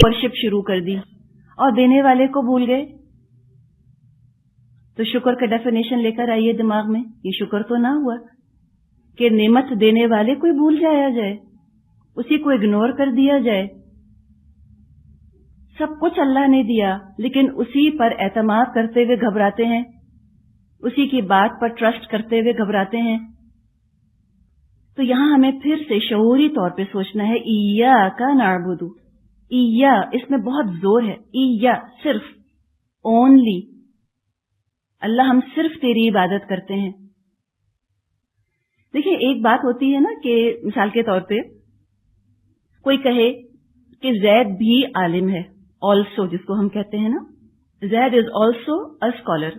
Worship شروع کر دی اور دینے والے کو بھول گئے. تو شکر کا ڈیفینیشن لے کر آئیے دماغ میں. یہ شکر تو نہ ہوا کہ نعمت دینے والے کو بھول جایا جائے, اسی کو اگنور کر دیا جائے. سب کچھ اللہ نے دیا لیکن اسی پر اعتماد کرتے ہوئے گھبراتے ہیں, اسی کی بات پر ٹرسٹ کرتے ہوئے گھبراتے ہیں. تو یہاں ہمیں پھر سے شعوری طور پہ سوچنا ہے, ایاک نعبد, ایا اس میں بہت زور ہے, ایا صرف, اونلی, اللہ ہم صرف تیری عبادت کرتے ہیں. دیکھیں ایک بات ہوتی ہے نا کہ مثال کے طور پہ کوئی کہے کہ زید بھی عالم ہے, آلسو جس کو ہم کہتے ہیں نا, زید از آلسو اے اسکالر.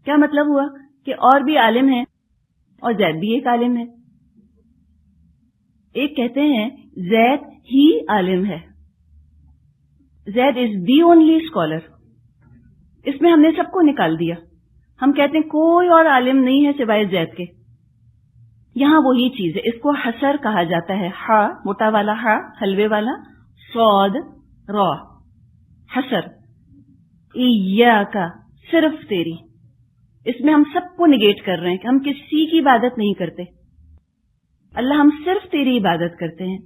کیا مطلب ہوا کہ اور بھی عالم ہیں اور زید بھی ایک عالم ہے. ایک کہتے ہیں زید ہی عالم ہے, زید از دی اونلی اسکالر. اس میں ہم نے سب کو نکال دیا. ہم کہتے ہیں کوئی اور عالم نہیں ہے سوائے زید کے. یہاں وہی چیز ہے, اس کو حسر کہا جاتا ہے. ہا موٹا والا ہا, حلوے والا, صاد را, حسر. ایاک صرف تیری, اس میں ہم سب کو نگیٹ کر رہے ہیں کہ ہم کسی کی عبادت نہیں کرتے, اللہ ہم صرف تیری عبادت کرتے ہیں.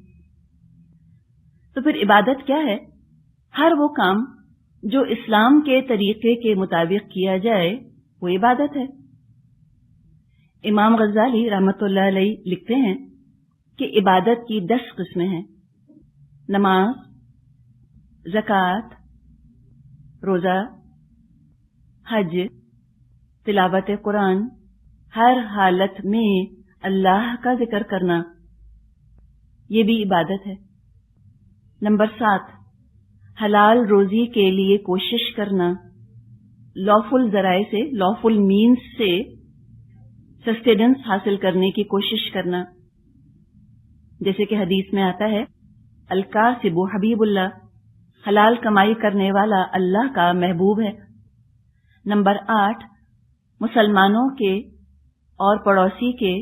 تو پھر عبادت کیا ہے؟ ہر وہ کام جو اسلام کے طریقے کے مطابق کیا جائے وہ عبادت ہے. امام غزالی رحمۃ اللہ علیہ لکھتے ہیں کہ عبادت کی 10 قسمیں ہیں. نماز, زکوٰۃ, روزہ, حج, تلاوت قرآن, ہر حالت میں اللہ کا ذکر کرنا, یہ بھی عبادت ہے. نمبر 7, حلال روزی کے لیے کوشش کرنا, لافل ذرائع سے, لافل مینز سے سسٹیننس حاصل کرنے کی کوشش کرنا. جیسے کہ حدیث میں آتا ہے الکاسب حبیب اللہ, حلال کمائی کرنے والا اللہ کا محبوب ہے. نمبر 8, مسلمانوں کے اور پڑوسی کے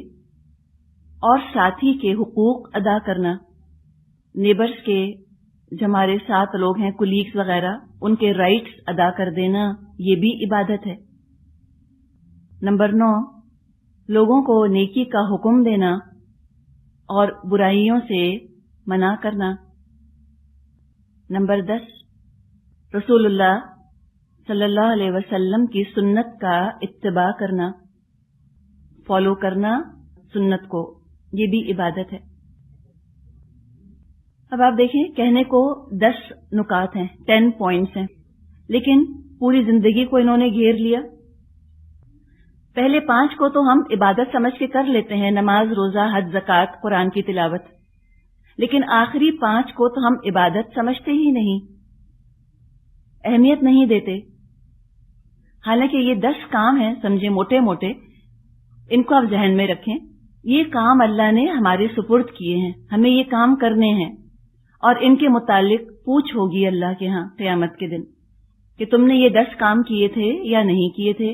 اور ساتھی کے حقوق ادا کرنا, نیبرز کے, جو ہمارے ساتھ لوگ ہیں, کولیگز وغیرہ, ان کے رائٹس ادا کر دینا, یہ بھی عبادت ہے. نمبر 9, لوگوں کو نیکی کا حکم دینا اور برائیوں سے منع کرنا. نمبر 10, رسول اللہ صلی اللہ علیہ وسلم کی سنت کا اتباع کرنا, فالو کرنا سنت کو, یہ بھی عبادت ہے. اب آپ دیکھیں کہنے کو 10 نکات ہیں, 10 پوائنٹس ہیں, لیکن پوری زندگی کو انہوں نے گھیر لیا. پہلے 5 کو تو ہم عبادت سمجھ کے کر لیتے ہیں, نماز, روزہ, حج, زکوٰۃ, قرآن کی تلاوت, لیکن آخری 5 کو تو ہم عبادت سمجھتے ہی نہیں, اہمیت نہیں دیتے. حالانکہ یہ 10 کام ہیں, سمجھے موٹے موٹے, ان کو آپ ذہن میں رکھیں. یہ کام اللہ نے ہمارے سپرد کیے ہیں, ہمیں یہ کام کرنے ہیں, اور ان کے متعلق پوچھ ہوگی اللہ کے ہاں قیامت کے دن کہ تم نے یہ 10 کام کیے تھے یا نہیں کیے تھے.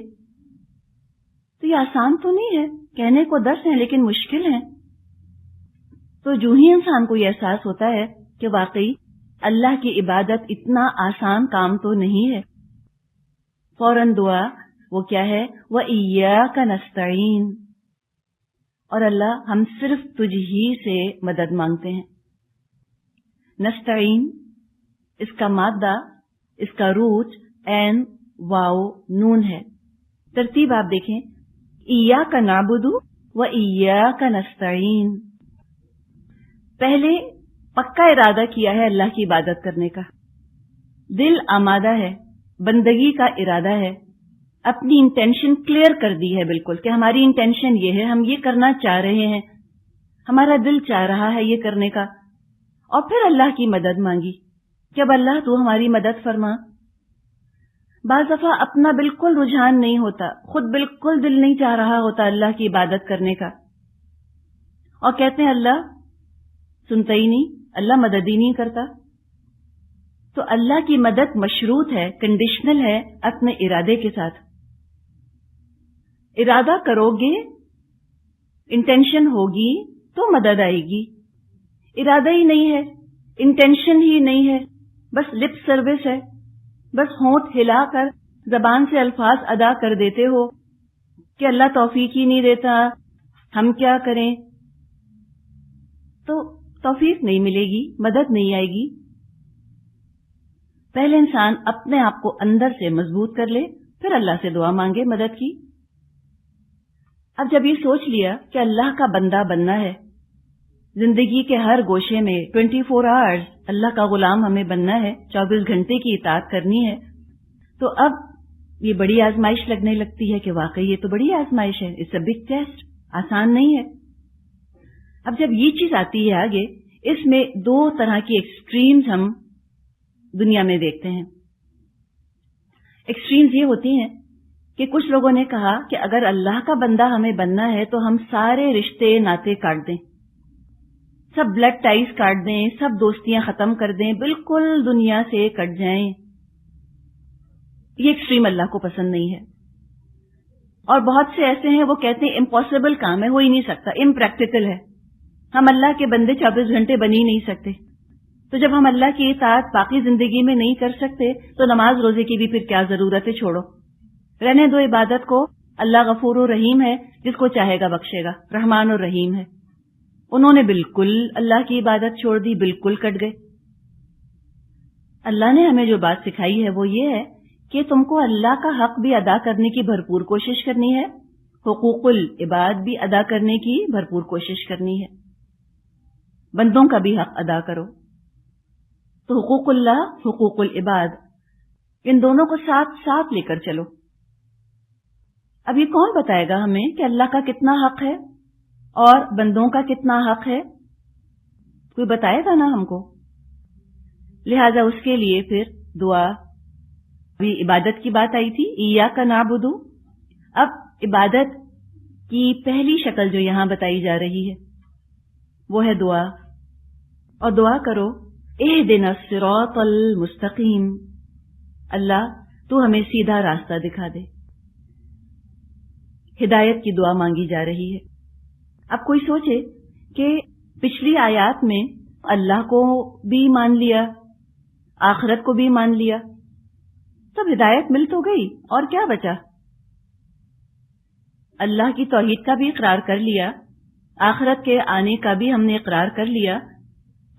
تو یہ آسان تو نہیں ہے, کہنے کو 10 ہیں لیکن مشکل ہیں. تو جو ہی انسان کو یہ احساس ہوتا ہے کہ واقعی اللہ کی عبادت اتنا آسان کام تو نہیں ہے, فوراً دعا وہ کیا ہے, وَإِيَّاكَ نَسْتَعِينُ, اور اللہ ہم صرف تجھ ہی سے مدد مانگتے ہیں. نستعین, اس کا مادہ, اس کا روٹ عین واو نون ہے. ترتیب آپ دیکھیں, ایاک نعبد و ایاک نستعین. پہلے پکا ارادہ کیا ہے اللہ کی عبادت کرنے کا, دل آمادہ ہے, بندگی کا ارادہ ہے, اپنی انٹینشن کلیئر کر دی ہے بالکل کہ ہماری انٹینشن یہ ہے, ہم یہ کرنا چاہ رہے ہیں, ہمارا دل چاہ رہا ہے یہ کرنے کا. اور پھر اللہ کی مدد مانگی کہ اب اللہ تو ہماری مدد فرما. بعض دفعہ اپنا بالکل رجحان نہیں ہوتا, خود بالکل دل نہیں چاہ رہا ہوتا اللہ کی عبادت کرنے کا, اور کہتے ہیں اللہ سنتا ہی نہیں, اللہ مدد ہی نہیں کرتا. تو اللہ کی مدد مشروط ہے, کنڈیشنل ہے اپنے ارادے کے ساتھ. ارادہ کرو گے, انٹینشن ہوگی تو مدد آئے گی. ارادہ ہی نہیں ہے, انٹینشن ہی نہیں ہے، بس لپ سروس ہے، بس ہونٹ ہلا کر زبان سے الفاظ ادا کر دیتے ہو کہ اللہ توفیق ہی نہیں دیتا، ہم کیا کریں، تو توفیق نہیں ملے گی، مدد نہیں آئے گی۔ پہلے انسان اپنے آپ کو اندر سے مضبوط کر لے، پھر اللہ سے دعا مانگے مدد کی۔ اب جب یہ سوچ لیا کہ اللہ کا بندہ بننا ہے، زندگی کے ہر گوشے میں 24 آورز اللہ کا غلام ہمیں بننا ہے، 24 گھنٹے کی اطاعت کرنی ہے، تو اب یہ بڑی آزمائش لگنے لگتی ہے کہ واقعی یہ تو بڑی آزمائش ہے، اٹس اے بگ ٹیسٹ، آسان نہیں ہے۔ اب جب یہ چیز آتی ہے آگے، اس میں دو طرح کی ایکسٹریمز ہم دنیا میں دیکھتے ہیں۔ ایکسٹریمز یہ ہوتی ہیں کہ کچھ لوگوں نے کہا کہ اگر اللہ کا بندہ ہمیں بننا ہے تو ہم سارے رشتے ناطے کاٹ دیں، سب بلڈ ٹائز کاٹ دیں، سب دوستیاں ختم کر دیں، بالکل دنیا سے کٹ جائیں۔ یہ ایکسٹریم اللہ کو پسند نہیں ہے۔ اور بہت سے ایسے ہیں وہ کہتے ہیں امپاسبل کام ہے، ہو ہی نہیں سکتا، امپریکٹیکل ہے، ہم اللہ کے بندے 24 گھنٹے بن ہی نہیں سکتے۔ تو جب ہم اللہ کی اطاعت باقی زندگی میں نہیں کر سکتے تو نماز روزے کی بھی پھر کیا ضرورت ہے، چھوڑو، رہنے دو عبادت کو۔ اللہ غفور و رحیم ہے، جس کو چاہے گا بخشے گا، رحمان اور رحیم ہے۔ انہوں نے بالکل اللہ کی عبادت چھوڑ دی، بالکل کٹ گئے۔ اللہ نے ہمیں جو بات سکھائی ہے وہ یہ ہے کہ تم کو اللہ کا حق بھی ادا کرنے کی بھرپور کوشش کرنی ہے، حقوق العباد بھی ادا کرنے کی بھرپور کوشش کرنی ہے، بندوں کا بھی حق ادا کرو۔ تو حقوق اللہ، حقوق العباد، ان دونوں کو ساتھ ساتھ لے کر چلو۔ اب یہ کون بتائے گا ہمیں کہ اللہ کا کتنا حق ہے اور بندوں کا کتنا حق ہے؟ کوئی بتائے گا نا ہم کو؟ لہذا اس کے لیے پھر دعا، ابھی عبادت کی بات آئی تھی، ایاک نعبد، اب عبادت کی پہلی شکل جو یہاں بتائی جا رہی ہے وہ ہے دعا، اور دعا کرو اہدنا الصراط المستقیم، اللہ تو ہمیں سیدھا راستہ دکھا دے۔ ہدایت کی دعا مانگی جا رہی ہے۔ اب کوئی سوچے کہ پچھلی آیات میں اللہ کو بھی مان لیا، آخرت کو بھی مان لیا، تب ہدایت مل تو گئی، اور کیا بچا؟ اللہ کی توحید کا بھی اقرار کر لیا، آخرت کے آنے کا بھی ہم نے اقرار کر لیا،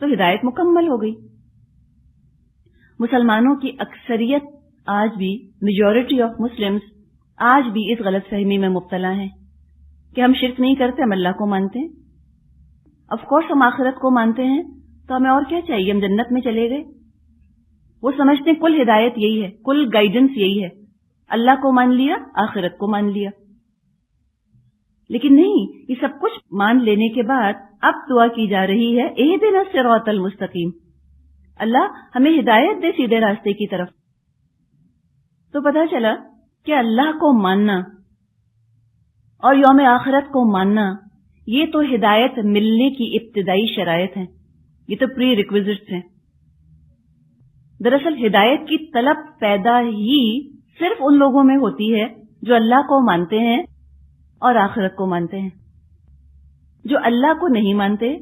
تو ہدایت مکمل ہو گئی۔ مسلمانوں کی اکثریت آج بھی، میجورٹی آف مسلمز آج بھی اس غلط فہمی میں مبتلا ہیں کہ ہم شرک نہیں کرتے، ہم اللہ کو مانتے ہیں، آف کورس ہم آخرت کو مانتے ہیں، تو ہمیں اور کیا چاہیے، ہم جنت میں چلے گئے۔ وہ سمجھتے ہیں کل ہدایت یہی ہے، کل گائیڈنس یہی ہے، اللہ کو مان لیا، آخرت کو مان لیا۔ لیکن نہیں، یہ سب کچھ مان لینے کے بعد اب دعا کی جا رہی ہے اہدنا الصراط المستقیم، اللہ ہمیں ہدایت دے سیدھے راستے کی طرف۔ تو پتہ چلا کہ اللہ کو ماننا اور یوم آخرت کو ماننا یہ تو ہدایت ملنے کی ابتدائی شرائط ہیں، یہ تو پری ریکویزٹس ہیں۔ دراصل ہدایت کی طلب پیدا ہی صرف ان لوگوں میں ہوتی ہے جو اللہ کو مانتے ہیں اور آخرت کو مانتے ہیں۔ جو اللہ کو نہیں مانتے،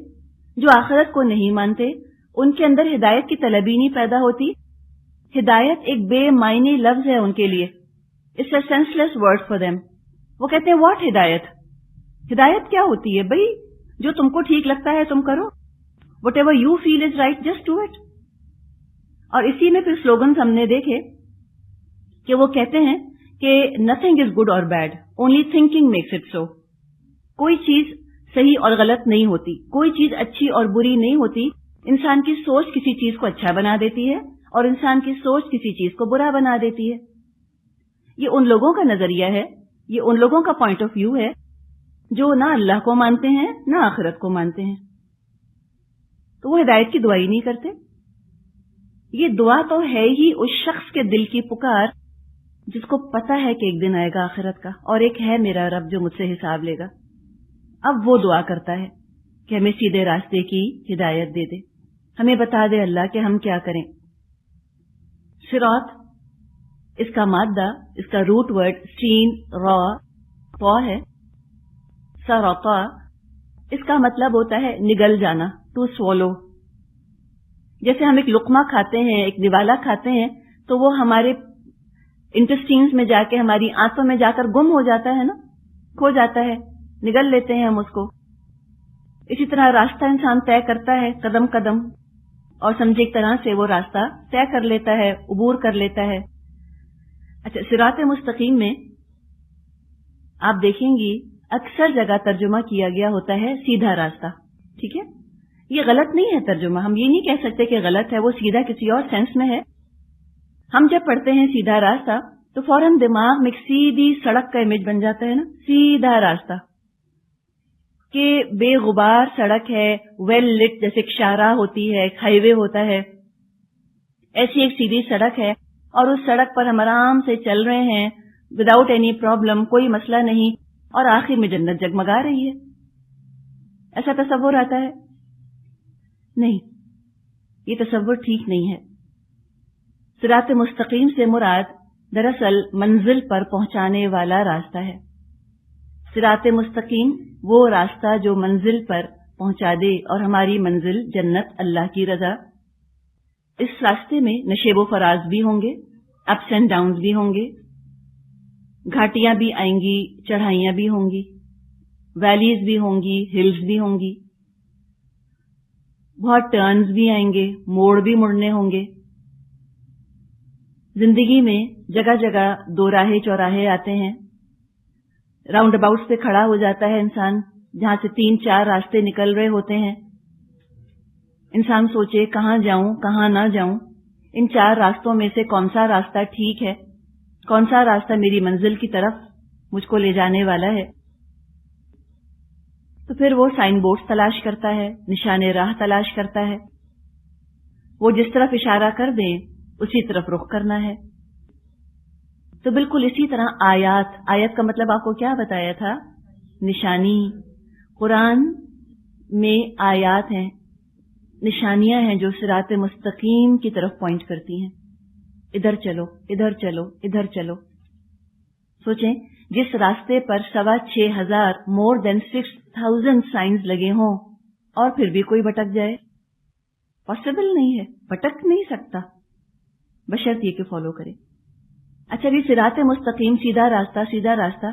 جو آخرت کو نہیں مانتے، ان کے اندر ہدایت کی طلب ہی نہیں پیدا ہوتی۔ ہدایت ایک بے معنی لفظ ہے ان کے لیے، it's a senseless word for them. وہ کہتے ہیں واٹ ہدایت؟ ہدایت کیا ہوتی ہے؟ بھئی جو تم کو ٹھیک لگتا ہے تم کرو، whatever you feel is right just do it. اور اسی میں پھر سلوگنز ہم نے دیکھے کہ وہ کہتے ہیں کہ نتھنگ از گڈ اور bad, only thinking makes it so. کوئی چیز صحیح اور غلط نہیں ہوتی، کوئی چیز اچھی اور بری نہیں ہوتی، انسان کی سوچ کسی چیز کو اچھا بنا دیتی ہے اور انسان کی سوچ کسی چیز کو برا بنا دیتی ہے۔ یہ ان لوگوں کا نظریہ ہے، یہ ان لوگوں کا پوائنٹ آف ویو ہے جو نہ اللہ کو مانتے ہیں نہ آخرت کو مانتے ہیں، تو وہ ہدایت کی دعا ہی نہیں کرتے۔ یہ دعا تو ہے ہی اس شخص کے دل کی پکار جس کو پتا ہے کہ ایک دن آئے گا آخرت کا، اور ایک ہے میرا رب جو مجھ سے حساب لے گا۔ اب وہ دعا کرتا ہے کہ ہمیں سیدھے راستے کی ہدایت دے دے، ہمیں بتا دے اللہ کہ ہم کیا کریں۔ صراط، اس کا مادہ، اس کا روٹ ورڈ سین را پا ہے، سراطا، اس کا مطلب ہوتا ہے نگل جانا، ٹو سوالو۔ جیسے ہم ایک لقمہ کھاتے ہیں، ایک نوالا کھاتے ہیں، تو وہ ہمارے انٹسٹینز میں جا کے، ہماری آنتوں میں جا کر گم ہو جاتا ہے نا، کھو جاتا ہے، نگل لیتے ہیں ہم اس کو. اسی طرح راستہ انسان طے کرتا ہے قدم قدم، اور سمجھے ایک طرح سے وہ راستہ طے کر لیتا ہے، عبور کر لیتا ہے. اچھا، صراط مستقیم میں آپ دیکھیں گی اکثر جگہ ترجمہ کیا گیا ہوتا ہے سیدھا راستہ. ٹھیک ہے، یہ غلط نہیں ہے ترجمہ، ہم یہ نہیں کہہ سکتے کہ غلط ہے، وہ سیدھا کسی اور سینس میں ہے. ہم جب پڑھتے ہیں سیدھا راستہ تو فوراً دماغ میں ایک سیدھی سڑک کا امیج بن جاتا ہے نا، سیدھا راستہ، کہ بے غبار سڑک ہے، ویل لٹ، جیسے ایک شاہراہ ہوتی ہے، ایک ہائی وے ہوتا ہے، ایسی ایک سیدھی سڑک ہے، اور اس سڑک پر ہم آرام سے چل رہے ہیں وداؤٹ اینی پرابلم، کوئی مسئلہ نہیں، اور آخر میں جنت جگمگا رہی ہے. ایسا تصور آتا ہے؟ نہیں، یہ تصور ٹھیک نہیں ہے. صراط مستقیم سے مراد دراصل منزل پر پہنچانے والا راستہ ہے. صراط مستقیم وہ راستہ جو منزل پر پہنچا دے، اور ہماری منزل جنت، اللہ کی رضا. اس راستے میں نشیب و فراز بھی ہوں گے، اپس اینڈ ڈاؤنز بھی ہوں گے، گھاٹیاں بھی آئیں گی، چڑھائیاں بھی ہوں گی، ویلیز بھی ہوں گی، ہلز بھی ہوں گی، بہت ٹرنز بھی آئیں گے، موڑ بھی مڑنے ہوں گے. زندگی میں جگہ جگہ دو راہے چوراہے آتے ہیں، راؤنڈ اباؤٹس پہ کھڑا ہو جاتا ہے انسان، جہاں سے 3-4 راستے نکل رہے ہوتے ہیں. انسان سوچے کہاں جاؤں کہاں نہ جاؤں، ان 4 راستوں میں سے کون سا راستہ ٹھیک ہے، کون سا راستہ میری منزل کی طرف مجھ کو لے جانے والا ہے. تو پھر وہ سائن بورڈ تلاش کرتا ہے، نشان راہ تلاش کرتا ہے، وہ جس طرف اشارہ کر دیں اسی طرف رخ کرنا ہے. تو بالکل اسی طرح آیت کا مطلب آپ کو کیا بتایا تھا؟ نشانی. قرآن میں آیات ہیں، نشانیاں ہیں جو صراط مستقیم کی طرف پوائنٹ کرتی ہیں. ادھر چلو، ادھر چلو، ادھر چلو. سوچیں، جس راستے پر 6,500 more than 6,000 سائنز لگے ہوں اور پھر بھی کوئی بھٹک جائے، پاسبل نہیں ہے، بھٹک نہیں سکتا بشرط یہ کہ فالو کرے. اچھا بھی صراط مستقیم، سیدھا راستہ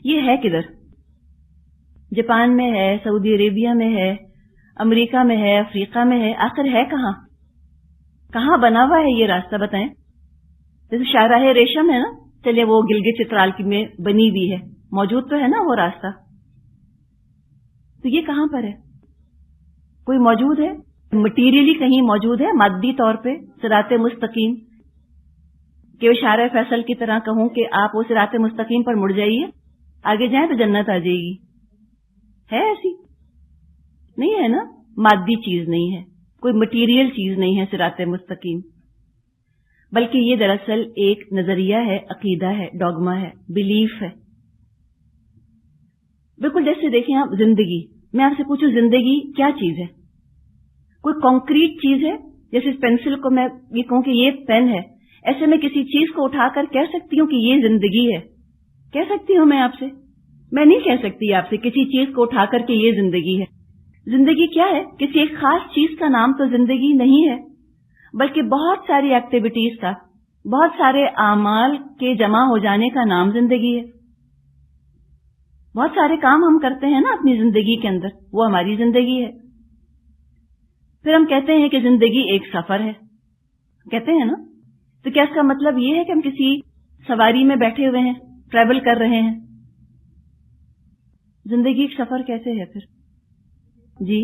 یہ ہے کدھر؟ جاپان میں ہے، سعودی عربیہ میں ہے، امریکہ میں ہے، افریقہ میں ہے، آخر ہے کہاں؟ کہاں بنا ہوا ہے یہ راستہ بتائیں؟ جیسے شاہراہ ریشم ہے نا، چلے وہ گلگت چترال میں بنی ہوئی ہے، موجود تو ہے نا وہ راستہ، تو یہ کہاں پر ہے؟ کوئی موجود ہے؟ مٹیریلی کہیں موجود ہے مادی طور پہ صراط مستقیم؟ کہ وہ شارع فیصل کی طرح کہوں کہ آپ وہ صراط مستقیم پر مڑ جائیے، آگے جائیں تو جنت آ جائے گی، ہے ایسی؟ نہیں ہے نا، مادی چیز نہیں ہے، کوئی مٹیریل چیز نہیں ہے صراط مستقیم، بلکہ یہ دراصل ایک نظریہ ہے، عقیدہ ہے، ڈوگما ہے، بلیف ہے. بالکل جیسے دیکھیں آپ زندگی، میں آپ سے پوچھوں زندگی کیا چیز ہے؟ کوئی کانکریٹ چیز ہے؟ جیسے اس پینسل کو میں یہ کہوں کہ یہ پین ہے، ایسے میں کسی چیز کو اٹھا کر کہہ سکتی ہوں کہ یہ زندگی ہے؟ کہہ سکتی ہوں میں آپ سے؟ میں نہیں کہہ سکتی آپ سے کسی چیز کو اٹھا کر کہ یہ زندگی ہے. زندگی کیا ہے؟ کسی ایک خاص چیز کا نام تو زندگی نہیں ہے، بلکہ بہت ساری ایکٹیویٹیز کا، بہت سارے اعمال کے جمع ہو جانے کا نام زندگی ہے. بہت سارے کام ہم کرتے ہیں نا اپنی زندگی کے اندر، وہ ہماری زندگی ہے. پھر ہم کہتے ہیں کہ زندگی ایک سفر ہے، کہتے ہیں نا، تو کیا اس کا مطلب یہ ہے کہ ہم کسی سواری میں بیٹھے ہوئے ہیں، ٹریول کر رہے ہیں؟ زندگی ایک سفر کیسے ہے پھر؟ جی،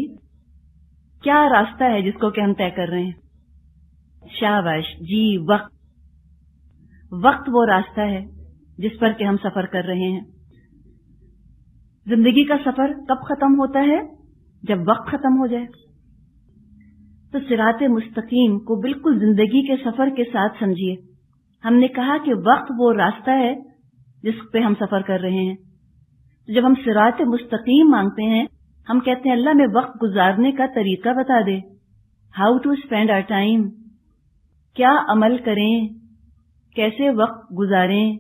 کیا راستہ ہے جس کو کہ ہم طے کر رہے ہیں؟ شاباش جی، وقت وہ راستہ ہے جس پر کہ ہم سفر کر رہے ہیں. زندگی کا سفر کب ختم ہوتا ہے؟ جب وقت ختم ہو جائے. تو صراط مستقیم کو بالکل زندگی کے سفر کے ساتھ سمجھیے. ہم نے کہا کہ وقت وہ راستہ ہے جس پہ ہم سفر کر رہے ہیں. تو جب ہم صراط مستقیم مانگتے ہیں، ہم کہتے ہیں اللہ میں وقت گزارنے کا طریقہ بتا دے، how to spend our time, کیا عمل کریں، کیسے وقت گزاریں،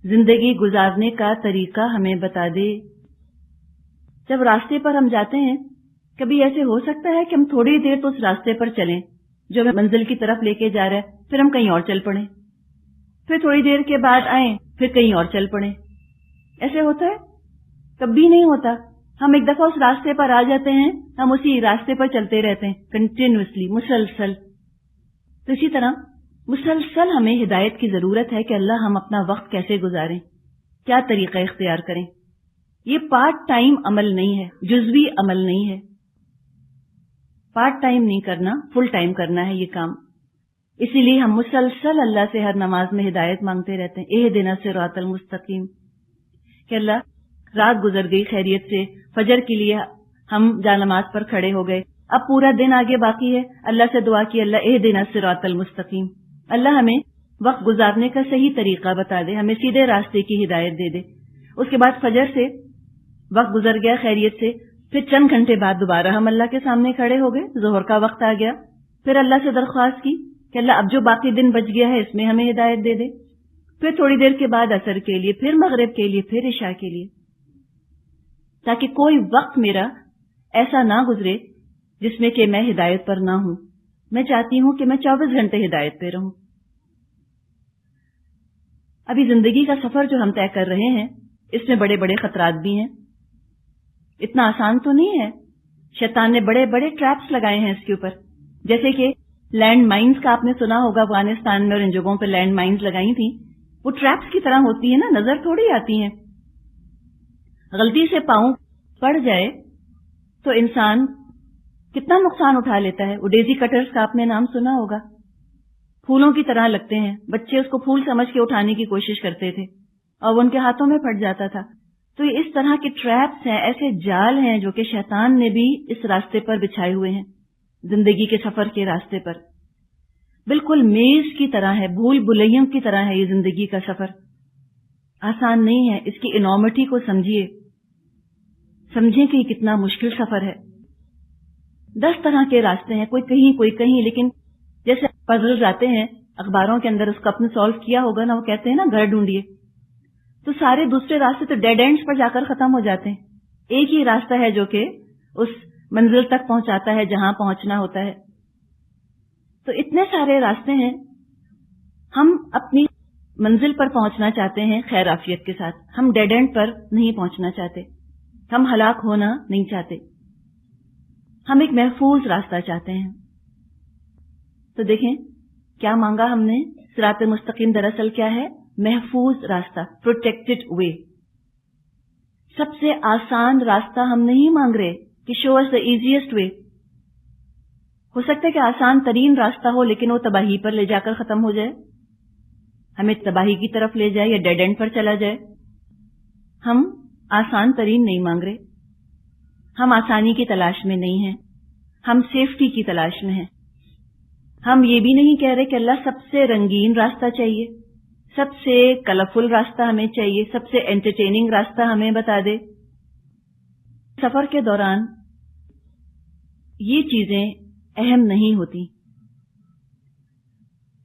زندگی گزارنے کا طریقہ ہمیں بتا دے. جب راستے پر ہم جاتے ہیں کبھی ایسے ہو سکتا ہے کہ ہم تھوڑی دیر تو اس راستے پر چلیں جو ہمیں منزل کی طرف لے کے جا رہا ہے، پھر ہم کہیں اور چل پڑیں، پھر تھوڑی دیر کے بعد آئیں، پھر کہیں اور چل پڑیں. ایسے ہوتا ہے؟ کبھی نہیں ہوتا. ہم ایک دفعہ اس راستے پر آ جاتے ہیں، ہم اسی راستے پر چلتے رہتے ہیں کنٹینیوسلی، مسلسل. تو اسی طرح مسلسل ہمیں ہدایت کی ضرورت ہے کہ اللہ ہم اپنا وقت کیسے گزاریں، کیا طریقہ اختیار کریں. یہ پارٹ ٹائم عمل نہیں ہے، جزوی عمل نہیں ہے. پارٹ ٹائم نہیں کرنا، فل ٹائم کرنا ہے یہ کام. اسی لیے ہم مسلسل اللہ سے ہر نماز میں ہدایت مانگتے رہتے ہیں. اہدنا الصراط المستقیم، کہ اللہ رات گزر گئی خیریت سے، فجر کے لیے ہم جانماز پر کھڑے ہو گئے، اب پورا دن آگے باقی ہے. اللہ سے دعا کی، اللہ اہدنا الصراط المستقیم، اللہ ہمیں وقت گزارنے کا صحیح طریقہ بتا دے، ہمیں سیدھے راستے کی ہدایت دے دے. اس کے بعد فجر سے وقت گزر گیا خیریت سے، پھر چند گھنٹے بعد دوبارہ ہم اللہ کے سامنے کھڑے ہو گئے، ظہر کا وقت آ گیا، پھر اللہ سے درخواست کی کہ اللہ اب جو باقی دن بچ گیا ہے اس میں ہمیں ہدایت دے دے. پھر تھوڑی دیر کے بعد عصر کے لیے، پھر مغرب کے لیے، پھر عشاء کے لیے، تاکہ کوئی وقت میرا ایسا نہ گزرے جس میں کہ میں ہدایت پر نہ ہوں. میں چاہتی ہوں کہ میں 24 گھنٹے ہدایت پہ رہوں. ابھی زندگی کا سفر جو ہم طے کر رہے ہیں اس میں بڑے بڑے خطرات بھی ہیں. اتنا آسان تو نہیں ہے. شیطان نے بڑے بڑے ٹریپس لگائے ہیں اس کے اوپر، جیسے کہ لینڈ مائنز کا آپ نے سنا ہوگا، افغانستان میں اور ان جگہوں پہ لینڈ مائنز لگائی تھیں. وہ ٹریپس کی طرح ہوتی ہیں نا، نظر تھوڑی آتی ہیں. غلطی سے پاؤں پڑ جائے تو انسان کتنا نقصان اٹھا لیتا ہے. وہ ڈیزی کٹرز کا آپ نے نام سنا ہوگا، پھولوں کی طرح لگتے ہیں. بچے اس کو پھول سمجھ کے اٹھانے کی کوشش کرتے تھے اور وہ ان کے ہاتھوں میں پھٹ جاتا تھا. تو یہ اس طرح کے ٹریپس ہیں، ایسے جال ہیں جو کہ شیطان نے بھی اس راستے پر بچھائے ہوئے ہیں، زندگی کے سفر کے راستے پر. بالکل میز کی طرح ہے، بھول بھلیوں کی طرح ہے یہ زندگی کا سفر. آسان نہیں ہے. اس کی انارمٹی کو سمجھیں کہ یہ کتنا مشکل سفر ہے. 10 طرح کے راستے ہیں، کوئی کہیں کوئی کہیں، لیکن جیسے پزلز آتے ہیں اخباروں کے اندر، اس کو اپنے سالو کیا ہوگا نا، وہ کہتے ہیں نا گھر ڈھونڈیے، تو سارے دوسرے راستے تو ڈیڈ اینڈز پر جا کر ختم ہو جاتے ہیں. ایک ہی راستہ ہے جو کہ اس منزل تک پہنچاتا ہے جہاں پہنچنا ہوتا ہے. تو اتنے سارے راستے ہیں. ہم اپنی منزل پر پہنچنا چاہتے ہیں خیر عافیت کے ساتھ، ہم ڈیڈ اینڈ پر نہیں پہنچنا چاہتے، ہم ہلاک ہونا نہیں چاہتے، ہم ایک محفوظ راستہ چاہتے ہیں. تو دیکھیں کیا مانگا ہم نے. صراط مستقیم دراصل کیا ہے؟ محفوظ راستہ، پروٹیکٹڈ وے. سب سے آسان راستہ ہم نہیں مانگ رہے کہ شو اس دا ایزیسٹ وے. ہو سکتا ہے کہ آسان ترین راستہ ہو لیکن وہ تباہی پر لے جا کر ختم ہو جائے، ہمیں تباہی کی طرف لے جائے یا ڈیڈ اینڈ پر چلا جائے. ہم آسان ترین نہیں مانگ رہے، ہم آسانی کی تلاش میں نہیں ہیں، ہم سیفٹی کی تلاش میں ہیں. ہم یہ بھی نہیں کہہ رہے کہ اللہ سب سے رنگین راستہ چاہیے، سب سے کلرفل راستہ ہمیں چاہیے، سب سے انٹرٹیننگ راستہ ہمیں بتا دے. سفر کے دوران یہ چیزیں اہم نہیں ہوتی.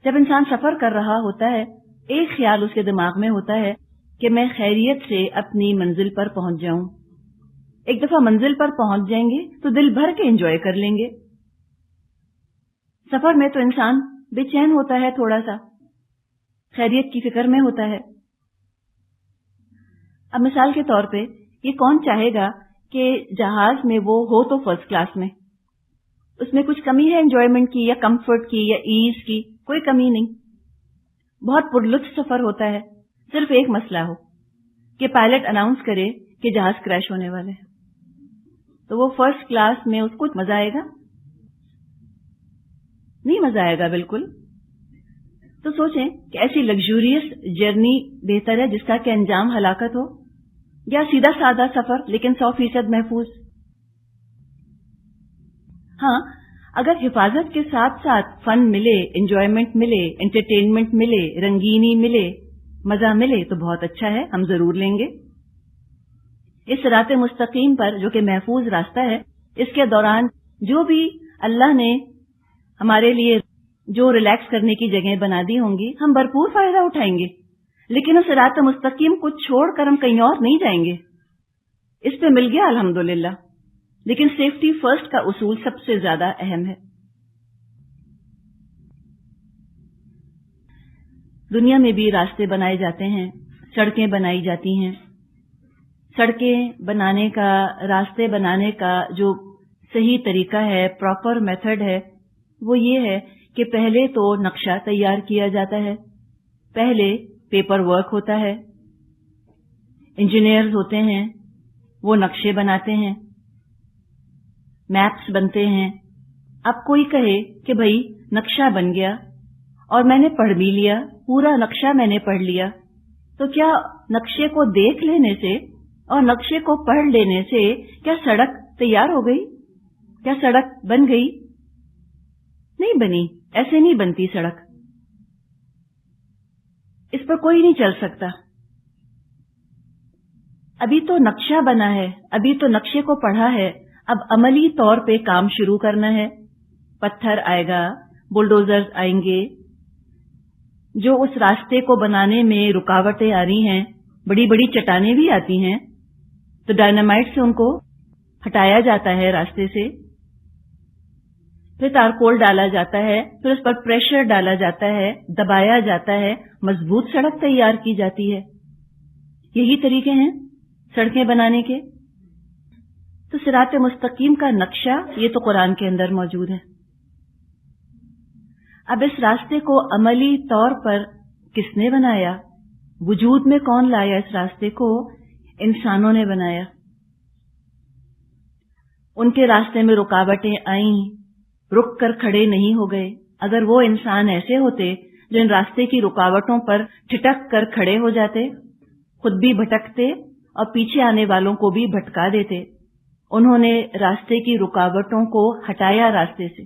جب انسان سفر کر رہا ہوتا ہے ایک خیال اس کے دماغ میں ہوتا ہے کہ میں خیریت سے اپنی منزل پر پہنچ جاؤں. ایک دفعہ منزل پر پہنچ جائیں گے تو دل بھر کے انجوائے کر لیں گے. سفر میں تو انسان بے چین ہوتا ہے، تھوڑا سا خیریت کی فکر میں ہوتا ہے. اب مثال کے طور پہ یہ کون چاہے گا کہ جہاز میں وہ ہو تو فرسٹ کلاس میں، اس میں کچھ کمی ہے انجوائمنٹ کی یا کمفرٹ کی یا ایز کی؟ کوئی کمی نہیں. بہت پرلطف سفر ہوتا ہے. صرف ایک مسئلہ ہو کہ پائلٹ اناؤنس کرے کہ جہاز کریش ہونے والے ہیں، تو وہ فرسٹ کلاس میں اس کو مزہ آئے گا؟ نہیں مزہ آئے گا بالکل. تو سوچیں کہ ایسی لگژوریس جرنی بہتر ہے جس کا کہ انجام ہلاکت ہو، یا سیدھا سادہ سفر لیکن 100% محفوظ. ہاں اگر حفاظت کے ساتھ ساتھ فن ملے، انجوائمنٹ ملے، انٹرٹینمنٹ ملے، رنگینی ملے، مزہ ملے تو بہت اچھا ہے، ہم ضرور لیں گے. اس صراط مستقیم پر جو کہ محفوظ راستہ ہے، اس کے دوران جو بھی اللہ نے ہمارے لیے جو ریلیکس کرنے کی جگہیں بنا دی ہوں گی ہم بھرپور فائدہ اٹھائیں گے. لیکن اس صراط مستقیم کو چھوڑ کر ہم کہیں اور نہیں جائیں گے. اس پہ مل گیا الحمدللہ، لیکن سیفٹی فرسٹ کا اصول سب سے زیادہ اہم ہے. دنیا میں بھی راستے بنائے جاتے ہیں، سڑکیں بنائی جاتی ہیں. سڑکیں بنانے کا، راستے بنانے کا جو صحیح طریقہ ہے، پراپر میتھڈ ہے، وہ یہ ہے کہ پہلے تو نقشہ تیار کیا جاتا ہے، پہلے پیپر ورک ہوتا ہے، انجینئرز ہوتے ہیں، وہ نقشے بناتے ہیں، میپس بنتے ہیں. اب کوئی کہے کہ بھئی نقشہ بن گیا اور میں نے پڑھ بھی لیا، پورا نقشہ میں نے پڑھ لیا، تو کیا نقشے کو دیکھ لینے سے اور نقشے کو پڑھ لینے سے کیا سڑک تیار ہو گئی؟ کیا سڑک بن گئی؟ نہیں بنی. ایسے نہیں بنتی سڑک. اس پر کوئی نہیں چل سکتا. ابھی تو نقشہ بنا ہے، ابھی تو نقشے کو پڑھا ہے، اب عملی طور پہ کام شروع کرنا ہے. پتھر آئے گا، بلڈوزرز آئیں گے. جو اس راستے کو بنانے میں رکاوٹیں آ رہی ہیں، بڑی بڑی چٹانیں بھی آتی ہیں، تو ڈائنامائٹ سے ان کو ہٹایا جاتا ہے راستے سے. پھر تارکول ڈالا جاتا ہے، پھر اس پر پریشر ڈالا جاتا ہے، دبایا جاتا ہے، مضبوط سڑک تیار کی جاتی ہے. یہی طریقے ہیں سڑکیں بنانے کے. تو صراط مستقیم کا نقشہ یہ تو قرآن کے اندر موجود ہے. اب اس راستے کو عملی طور پر کس نے بنایا؟ وجود میں کون لایا اس راستے کو؟ انسانوں نے بنایا. ان کے راستے میں رکاوٹیں آئیں، رک کر کھڑے نہیں ہو گئے. اگر وہ انسان ایسے ہوتے جو ان راستے کی رکاوٹوں پر ٹھٹک کر کھڑے ہو جاتے، خود بھی بھٹکتے اور پیچھے آنے والوں کو بھی بھٹکا دیتے. انہوں نے راستے کی رکاوٹوں کو ہٹایا راستے سے.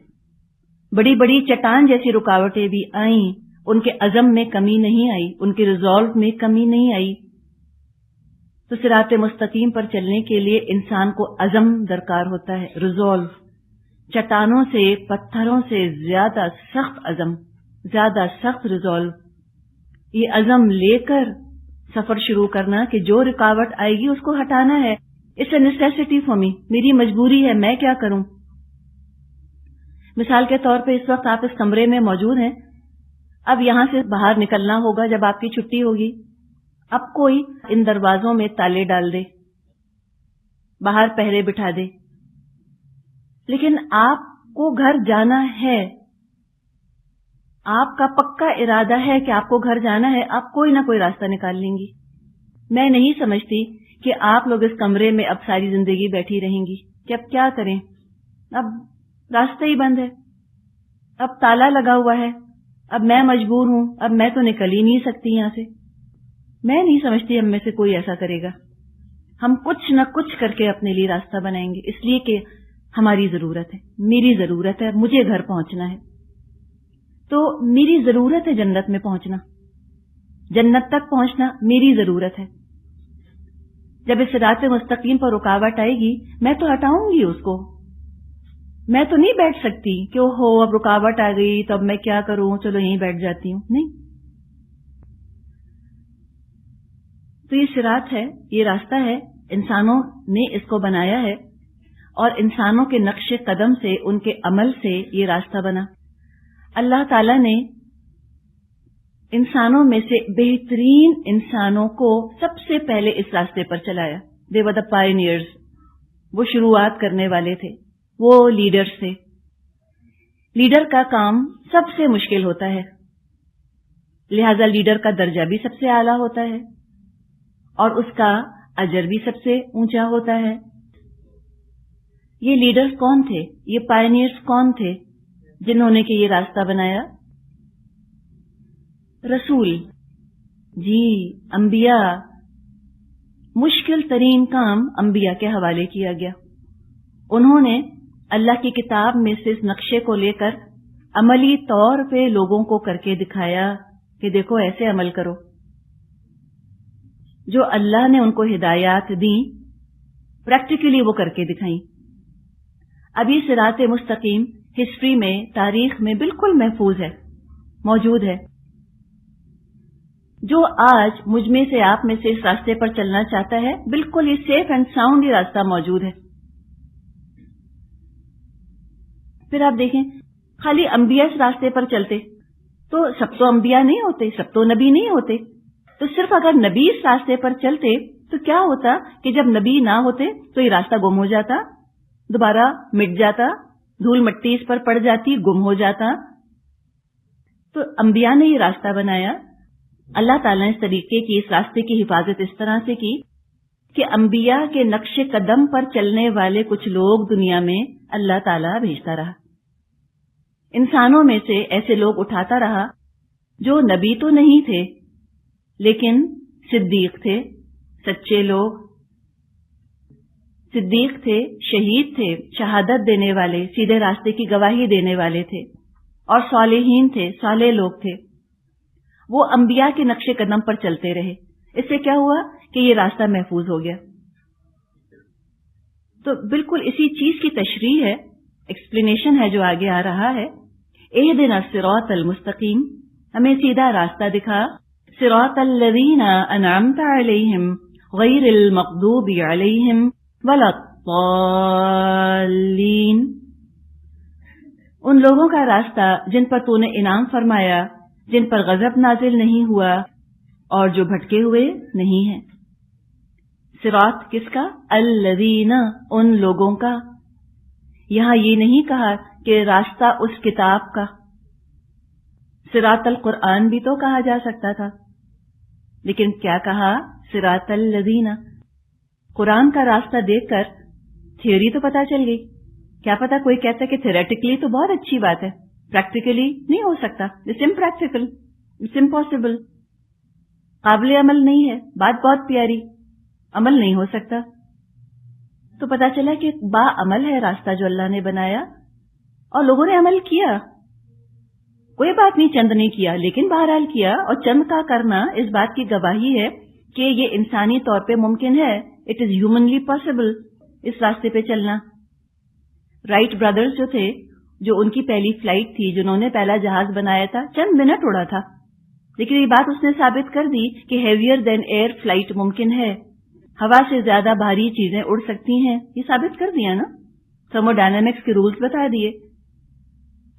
بڑی بڑی چٹان جیسی رکاوٹیں بھی آئیں، ان کے عزم میں کمی نہیں آئی، ان کے ریزالو میں کمی نہیں آئی. تو صراط مستقیم پر چلنے کے لیے انسان کو عزم درکار ہوتا ہے، ریزالو. چٹانوں سے، پتھروں سے زیادہ سخت عزم، زیادہ سخت ریزالو. یہ عزم لے کر سفر شروع کرنا کہ جو رکاوٹ آئے گی اس کو ہٹانا ہے. It's a necessity for me, میری مجبوری ہے، میں کیا کروں. مثال کے طور پہ اس وقت آپ اس کمرے میں موجود ہیں، اب یہاں سے باہر نکلنا ہوگا جب آپ کی چھٹی ہوگی. اب کوئی ان دروازوں میں تالے ڈال دے، باہر پہرے بٹھا دے، لیکن آپ کو گھر جانا ہے، آپ کا پکا ارادہ ہے کہ آپ کو گھر جانا ہے، آپ کوئی نہ کوئی راستہ نکال لیں گی. میں نہیں سمجھتی کہ آپ لوگ اس کمرے میں اب ساری زندگی بیٹھی رہیں گی کہ اب کیا کریں، اب راستہ ہی بند ہے، اب تالا لگا ہوا ہے، اب میں مجبور ہوں، اب میں تو نکل ہی نہیں سکتی یہاں سے. میں نہیں سمجھتی ہم میں سے کوئی ایسا کرے گا. ہم کچھ نہ کچھ کر کے اپنے لیے راستہ بنائیں گے، اس لیے کہ ہماری ضرورت ہے، میری ضرورت ہے، مجھے گھر پہنچنا ہے. تو میری ضرورت ہے جنت میں پہنچنا، جنت تک پہنچنا میری ضرورت ہے. جب اس صراط مستقیم پر رکاوٹ آئے گی میں تو ہٹاؤں گی اس کو. میں تو نہیں بیٹھ سکتی کہ اب رکاوٹ آ گئی تو اب میں کیا کروں، چلو یہیں بیٹھ جاتی ہوں. نہیں. تو یہ صراط ہے، یہ راستہ ہے، انسانوں نے اس کو بنایا ہے اور انسانوں کے نقش قدم سے، ان کے عمل سے یہ راستہ بنا. اللہ تعالی نے انسانوں میں سے بہترین انسانوں کو سب سے پہلے اس راستے پر چلایا. دے ور دی پائنیئرز، وہ شروعات کرنے والے تھے، وہ لیڈرز تھے. لیڈر کا کام سب سے مشکل ہوتا ہے، لہذا لیڈر کا درجہ بھی سب سے اعلیٰ ہوتا ہے اور اس کا اجر بھی سب سے اونچا ہوتا ہے. یہ لیڈرز کون تھے؟ یہ پائنیئرز کون تھے جنہوں نے کہ یہ راستہ بنایا؟ رسول، جی، انبیاء. مشکل ترین کام انبیاء کے حوالے کیا گیا. انہوں نے اللہ کی کتاب میں سے اس نقشے کو لے کر عملی طور پہ لوگوں کو کر کے دکھایا کہ دیکھو ایسے عمل کرو. جو اللہ نے ان کو ہدایات دیں پریکٹیکلی وہ کر کے دکھائیں. ابھی صراط مستقیم ہسٹری میں، تاریخ میں بالکل محفوظ ہے، موجود ہے. جو آج مجھ میں سے، آپ میں سے اس راستے پر چلنا چاہتا ہے، بالکل یہ سیف اینڈ ساؤنڈ یہ راستہ موجود ہے. پھر آپ دیکھیں خالی انبیاء اس راستے پر چلتے تو سب تو انبیاء نہیں ہوتے، سب تو نبی نہیں ہوتے، تو صرف اگر نبی اس راستے پر چلتے تو کیا ہوتا کہ جب نبی نہ ہوتے تو یہ راستہ گم ہو جاتا، دوبارہ مٹ جاتا، دھول مٹی اس پر پڑ جاتی، گم ہو جاتا۔ تو انبیاء نے یہ راستہ بنایا۔ اللہ تعالیٰ نے اس طریقے کی، اس راستے کی حفاظت اس طرح سے کی کہ انبیاء کے نقش قدم پر چلنے والے کچھ لوگ دنیا میں اللہ تعالیٰ بھیجتا رہا۔ انسانوں میں سے ایسے لوگ اٹھاتا رہا جو نبی تو نہیں تھے لیکن صدیق تھے، سچے لوگ، صدیق تھے، شہید تھے، شہادت دینے والے، سیدھے راستے کی گواہی دینے والے تھے، اور صالحین تھے، صالح لوگ تھے۔ وہ انبیاء کے نقش قدم پر چلتے رہے۔ اس سے کیا ہوا کہ یہ راستہ محفوظ ہو گیا۔ تو بالکل اسی چیز کی تشریح ہے، ایکسپلینیشن ہے جو آگے آ رہا ہے۔ اہدنا الصراط المستقیم، ہمیں سیدھا راستہ دکھا، صراط الذین انعمت علیہم غیر المغضوب علیہم ولا الضالین، ان لوگوں کا راستہ جن پر تو نے انعام فرمایا، جن پر غضب نازل نہیں ہوا اور جو بھٹکے ہوئے نہیں ہیں۔ صراط کس کا؟ الذین، ان لوگوں کا۔ یہاں یہ نہیں کہا کہ راستہ اس کتاب کا، صراط القرآن بھی تو کہا جا سکتا تھا، لیکن کیا کہا؟ صراط الذین۔ قرآن کا راستہ دیکھ کر تھیوری تو پتا چل گئی، کیا پتا کوئی کہتا ہے کہ تھیوریٹیکلی تو بہت اچھی بات ہے، پریکٹیکلی نہیں ہو سکتا، اٹس امپریکٹیکل، اٹس امپاسبل، قابل عمل نہیں ہے، بات بہت پیاری، عمل نہیں ہو سکتا۔ تو پتا چلا کہ با عمل ہے راستہ جو اللہ نے بنایا، اور لوگوں نے عمل کیا، کوئی بات نہیں چند نے کیا، لیکن بہرحال کیا، اور چند کا کرنا اس بات کی گواہی ہے کہ یہ انسانی طور پہ ممکن ہے، اٹ از ہیومنلی پاسبل اس راستے پہ چلنا۔ رائٹ برادرز جو تھے، جو ان کی پہلی فلائٹ تھی، جنہوں نے پہلا جہاز بنایا تھا، چند منٹ اڑا تھا، لیکن یہ بات اس نے ثابت کر دی کہ ہیویئر دین ایئر فلائٹ ممکن ہے، ہوا سے زیادہ بھاری چیزیں اڑ سکتی ہیں، یہ ثابت کر دیا نا، تھرمو ڈائنامکس کے رولز بتا دیے۔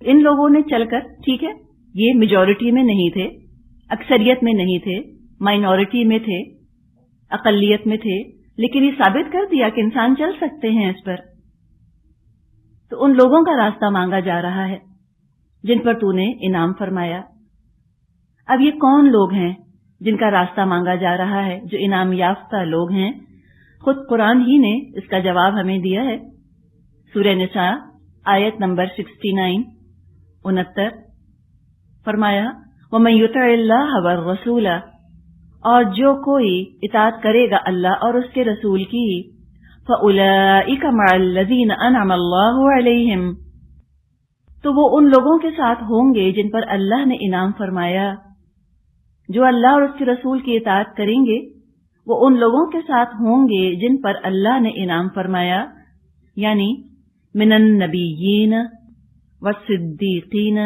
ان لوگوں نے چل کر، ٹھیک ہے یہ میجورٹی میں نہیں تھے، اکثریت میں نہیں تھے، مائنورٹی میں تھے، اقلیت میں تھے، لیکن یہ ثابت کر دیا کہ انسان چل سکتے ہیں اس پر۔ تو ان لوگوں کا راستہ مانگا جا رہا ہے جن پر تو نے انعام فرمایا۔ اب یہ کون لوگ ہیں جن کا راستہ مانگا جا رہا ہے، جو انعام یافتہ لوگ ہیں؟ خود قرآن ہی نے اس کا جواب ہمیں دیا ہے۔ سورہ نساء آیت نمبر 69 فرمایا وَمَن يُطِعِ اللَّهَ وَالرَّسُولَ، اور جو کوئی اطاعت کرے گا اللہ اور اس کے رسول کی، فَأُولَئِكَ مَعَ الَّذِينَ أَنْعَمَ اللَّهُ عَلَيْهِمْ، تو وہ ان لوگوں کے ساتھ ہوں گے جن پر اللہ نے انعام فرمایا۔ جو اللہ اور اس کے رسول کی اطاعت کریں گے وہ ان لوگوں کے ساتھ ہوں گے جن پر اللہ نے انعام فرمایا، یعنی من النبیین والصدیقین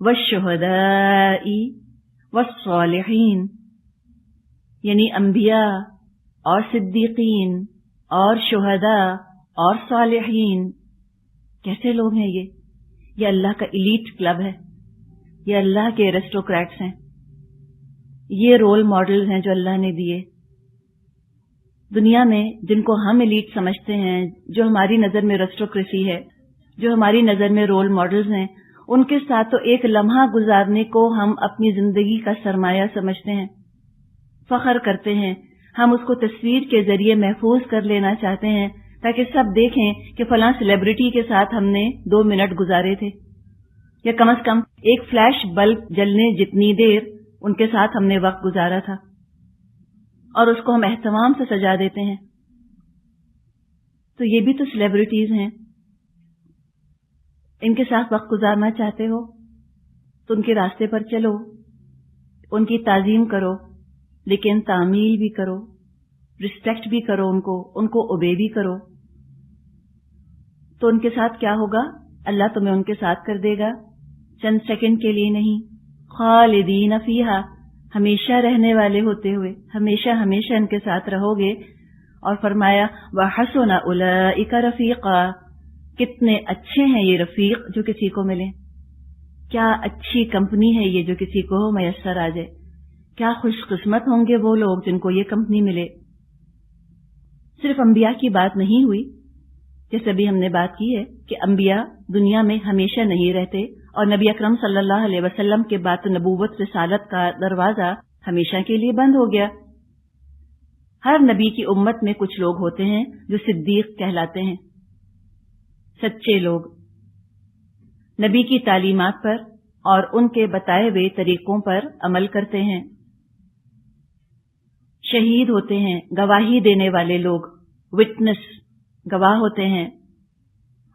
والشہداء والصالحین، یعنی انبیاء اور صدیقین اور شہداء اور صالحین۔ کیسے لوگ ہیں یہ اللہ کا ایلیٹ کلب ہے، یہ اللہ کے ایرسٹوکریٹس ہیں، یہ رول ماڈلز ہیں جو اللہ نے دیے دنیا میں، جن کو ہم ایلیٹ سمجھتے ہیں، جو ہماری نظر میں ایرسٹوکریسی ہے، جو ہماری نظر میں رول ماڈلز ہیں، ان کے ساتھ تو ایک لمحہ گزارنے کو ہم اپنی زندگی کا سرمایہ سمجھتے ہیں، فخر کرتے ہیں، ہم اس کو تصویر کے ذریعے محفوظ کر لینا چاہتے ہیں تاکہ سب دیکھیں کہ فلاں سیلیبریٹی کے ساتھ ہم نے 2 منٹ گزارے تھے، یا کم از کم ایک فلیش بلب جلنے جتنی دیر ان کے ساتھ ہم نے وقت گزارا تھا، اور اس کو ہم اہتمام سے سجا دیتے ہیں۔ تو یہ بھی تو سیلیبریٹیز ہیں، ان کے ساتھ وقت گزارنا چاہتے ہو تو ان کے راستے پر چلو، ان کی تعظیم کرو، لیکن تعمیل بھی کرو، رسپیکٹ بھی کرو، ان کو اوبے بھی کرو۔ تو ان کے ساتھ کیا ہوگا؟ اللہ تمہیں ان کے ساتھ کر دے گا، چند سیکنڈ کے لیے نہیں، خالدین فیہا، ہمیشہ رہنے والے ہوتے ہوئے، ہمیشہ ہمیشہ ان کے ساتھ رہو گے۔ اور فرمایا وَحَسُنَ أُولَئِكَ رَفِيقًا، کتنے اچھے ہیں یہ رفیق جو کسی کو ملے، کیا اچھی کمپنی ہے یہ جو کسی کو میسر آ جائے، کیا خوش قسمت ہوں گے وہ لوگ جن کو یہ کمپنی ملے۔ صرف انبیاء کی بات نہیں ہوئی، جیسے بھی ہم نے بات کی ہے کہ انبیاء دنیا میں ہمیشہ نہیں رہتے، اور نبی اکرم صلی اللہ علیہ وسلم کے بعد نبوت رسالت کا دروازہ ہمیشہ کے لیے بند ہو گیا۔ ہر نبی کی امت میں کچھ لوگ ہوتے ہیں جو صدیق کہلاتے ہیں، سچے لوگ، نبی کی تعلیمات پر اور ان کے بتائے ہوئے طریقوں پر عمل کرتے ہیں۔ شہید ہوتے ہیں گواہی دینے والے لوگ، وٹنس، گواہ ہوتے ہیں،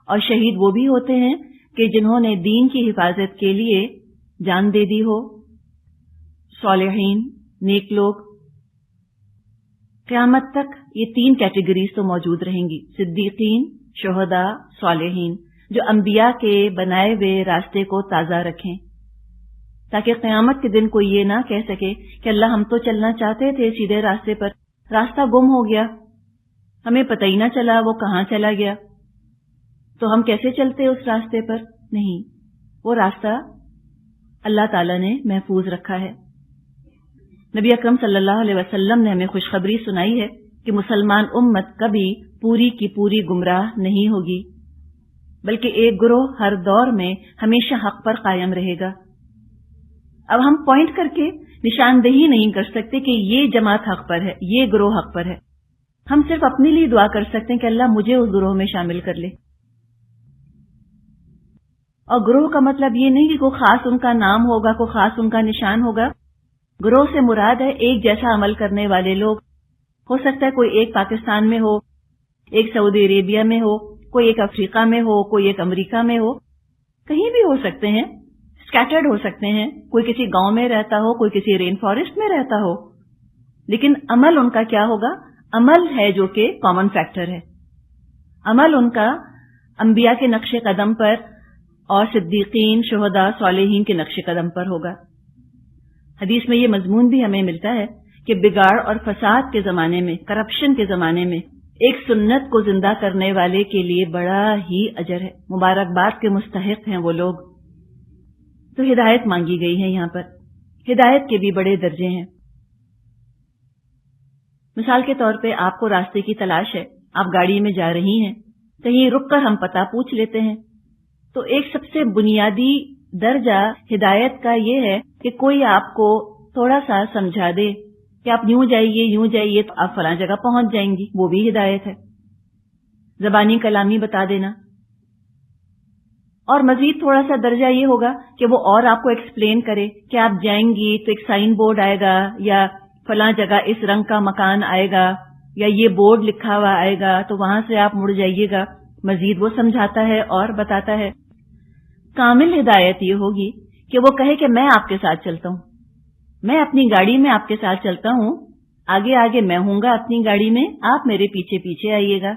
اور شہید وہ بھی ہوتے ہیں کہ جنہوں نے دین کی حفاظت کے لیے جان دے دی ہو۔ صالحین، نیک لوگ، قیامت تک یہ تین کیٹیگریز تو موجود رہیں گی، صدیقین، شہداء، صالحین، جو انبیاء کے بنائے ہوئے راستے کو تازہ رکھیں، تاکہ قیامت کے دن کوئی یہ نہ کہہ سکے کہ اللہ ہم تو چلنا چاہتے تھے سیدھے راستے پر، راستہ گم ہو گیا، ہمیں پتہ ہی نہ چلا وہ کہاں چلا گیا، تو ہم کیسے چلتے اس راستے پر؟ نہیں، وہ راستہ اللہ تعالی نے محفوظ رکھا ہے۔ نبی اکرم صلی اللہ علیہ وسلم نے ہمیں خوشخبری سنائی ہے کہ مسلمان امت کبھی پوری کی پوری گمراہ نہیں ہوگی، بلکہ ایک گروہ ہر دور میں ہمیشہ حق پر قائم رہے گا۔ اب ہم پوائنٹ کر کے نشاندہی نہیں کر سکتے کہ یہ جماعت حق پر ہے، یہ گروہ حق پر ہے، ہم صرف اپنے لیے دعا کر سکتے ہیں کہ اللہ مجھے اس گروہ میں شامل کر لے۔ اور گروہ کا مطلب یہ نہیں کہ کوئی خاص ان کا نام ہوگا، کوئی خاص ان کا نشان ہوگا۔ گروہ سے مراد ہے ایک جیسا عمل کرنے والے لوگ، ہو سکتا ہے کوئی ایک پاکستان میں ہو، ایک سعودی عربیہ میں ہو، کوئی ایک افریقہ میں ہو، کوئی ایک امریکہ میں ہو، کہیں بھی ہو سکتے ہیں، اسکیٹرڈ ہو سکتے ہیں، کوئی کسی گاؤں میں رہتا ہو، کوئی کسی رین فارسٹ میں رہتا ہو، لیکن عمل ان کا کیا ہوگا؟ عمل ہے جو کہ کامن فیکٹر ہے، عمل ان کا انبیاء کے نقش قدم پر اور صدیقین، شہداء، صالحین کے نقش قدم پر ہوگا۔ حدیث میں یہ مضمون بھی ہمیں ملتا ہے کہ بگاڑ اور فساد کے زمانے میں، کرپشن کے زمانے میں ایک سنت کو زندہ کرنے والے کے لیے بڑا ہی اجر ہے، مبارکباد کے مستحق ہیں وہ لوگ۔ تو ہدایت مانگی گئی ہے یہاں پر، ہدایت کے بھی بڑے درجے ہیں۔ مثال کے طور پہ آپ کو راستے کی تلاش ہے، آپ گاڑی میں جا رہی ہیں، کہیں رک کر ہم پتہ پوچھ لیتے ہیں، تو ایک سب سے بنیادی درجہ ہدایت کا یہ ہے کہ کوئی آپ کو تھوڑا سا سمجھا دے کہ آپ یوں جائیے تو آپ فلاں جگہ پہنچ جائیں گی، وہ بھی ہدایت ہے، زبانی کلامی بتا دینا۔ اور مزید تھوڑا سا درجہ یہ ہوگا کہ وہ اور آپ کو ایکسپلین کرے کہ آپ جائیں گی تو ایک سائن بورڈ آئے گا، یا فلاں جگہ اس رنگ کا مکان آئے گا، یا یہ بورڈ لکھا ہوا آئے گا تو وہاں سے آپ مڑ جائیے گا۔ مزید وہ سمجھاتا ہے اور بتاتا ہے۔ کامل ہدایت یہ ہوگی کہ وہ کہے کہ میں آپ کے ساتھ چلتا ہوں، میں اپنی گاڑی میں آپ کے ساتھ چلتا ہوں، آگے آگے میں ہوں گا اپنی گاڑی میں، آپ میرے پیچھے پیچھے آئیے گا،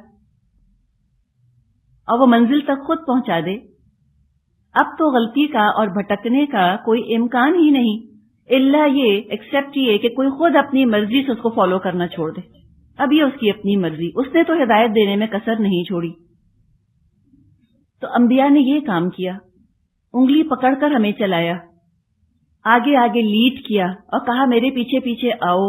اور وہ منزل تک خود پہنچا دے۔ اب تو غلطی کا اور بھٹکنے کا کوئی امکان ہی نہیں، الا یہ ایکسپٹ یہ کہ کوئی خود اپنی مرضی سے اس کو فالو کرنا چھوڑ دے۔ اب یہ اس کی اپنی مرضی، اس نے تو ہدایت دینے میں کسر نہیں چھوڑی۔ تو انبیاء نے یہ کام کیا، انگلی پکڑ کر ہمیں چلایا، آگے آگے لیڈ کیا اور کہا میرے پیچھے پیچھے آؤ۔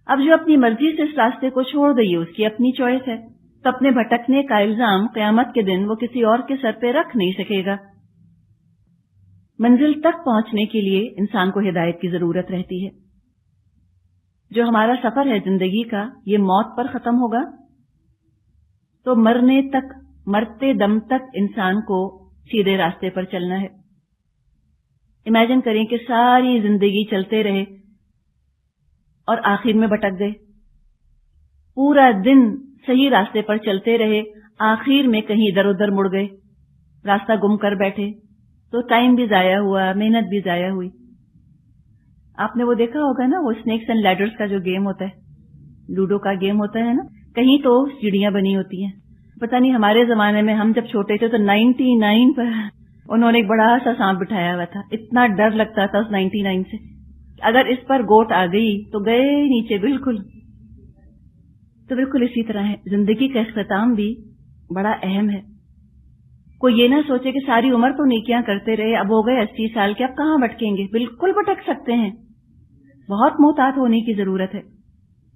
اب جو اپنی مرضی سے اس راستے کو چھوڑ دے اس کی اپنی چوائس ہے، تو اپنے بھٹکنے کا الزام قیامت کے دن وہ کسی اور کے سر پہ رکھ نہیں سکے گا۔ منزل تک پہنچنے کے لیے انسان کو ہدایت کی ضرورت رہتی ہے۔ جو ہمارا سفر ہے زندگی کا، یہ موت پر ختم ہوگا، تو مرنے تک، مرتے دم تک انسان کو سیدھے راستے پر چلنا ہے۔ امیجن کریں کہ ساری زندگی چلتے رہے اور آخر میں بھٹک گئے، پورا دن صحیح راستے پر چلتے رہے، آخر میں کہیں ادھر ادھر مڑ گئے، راستہ گم کر بیٹھے، تو ٹائم بھی ضائع ہوا، محنت بھی ضائع ہوئی۔ آپ نے وہ دیکھا ہوگا نا، وہ اسنیکس اینڈ لیڈرز کا جو گیم ہوتا ہے، لوڈو کا گیم ہوتا ہے نا، کہیں تو سیڑھیاں بنی ہوتی ہیں، پتہ نہیں ہمارے زمانے میں ہم جب چھوٹے تھے تو 99 پر انہوں نے ایک بڑا سا سانپ بٹھایا ہوا تھا، اتنا ڈر لگتا تھا اس 99 سے، اگر اس پر گوٹ آ گئی تو گئے نیچے بالکل۔ تو بالکل اسی طرح ہے، زندگی کا اختتام بھی بڑا اہم ہے۔ کوئی یہ نہ سوچے کہ ساری عمر تو نیکیاں کرتے رہے، اب ہو گئے 80 سال کے، اب کہاں بھٹکیں گے. بالکل بھٹک سکتے ہیں. بہت محتاط ہونے کی ضرورت ہے.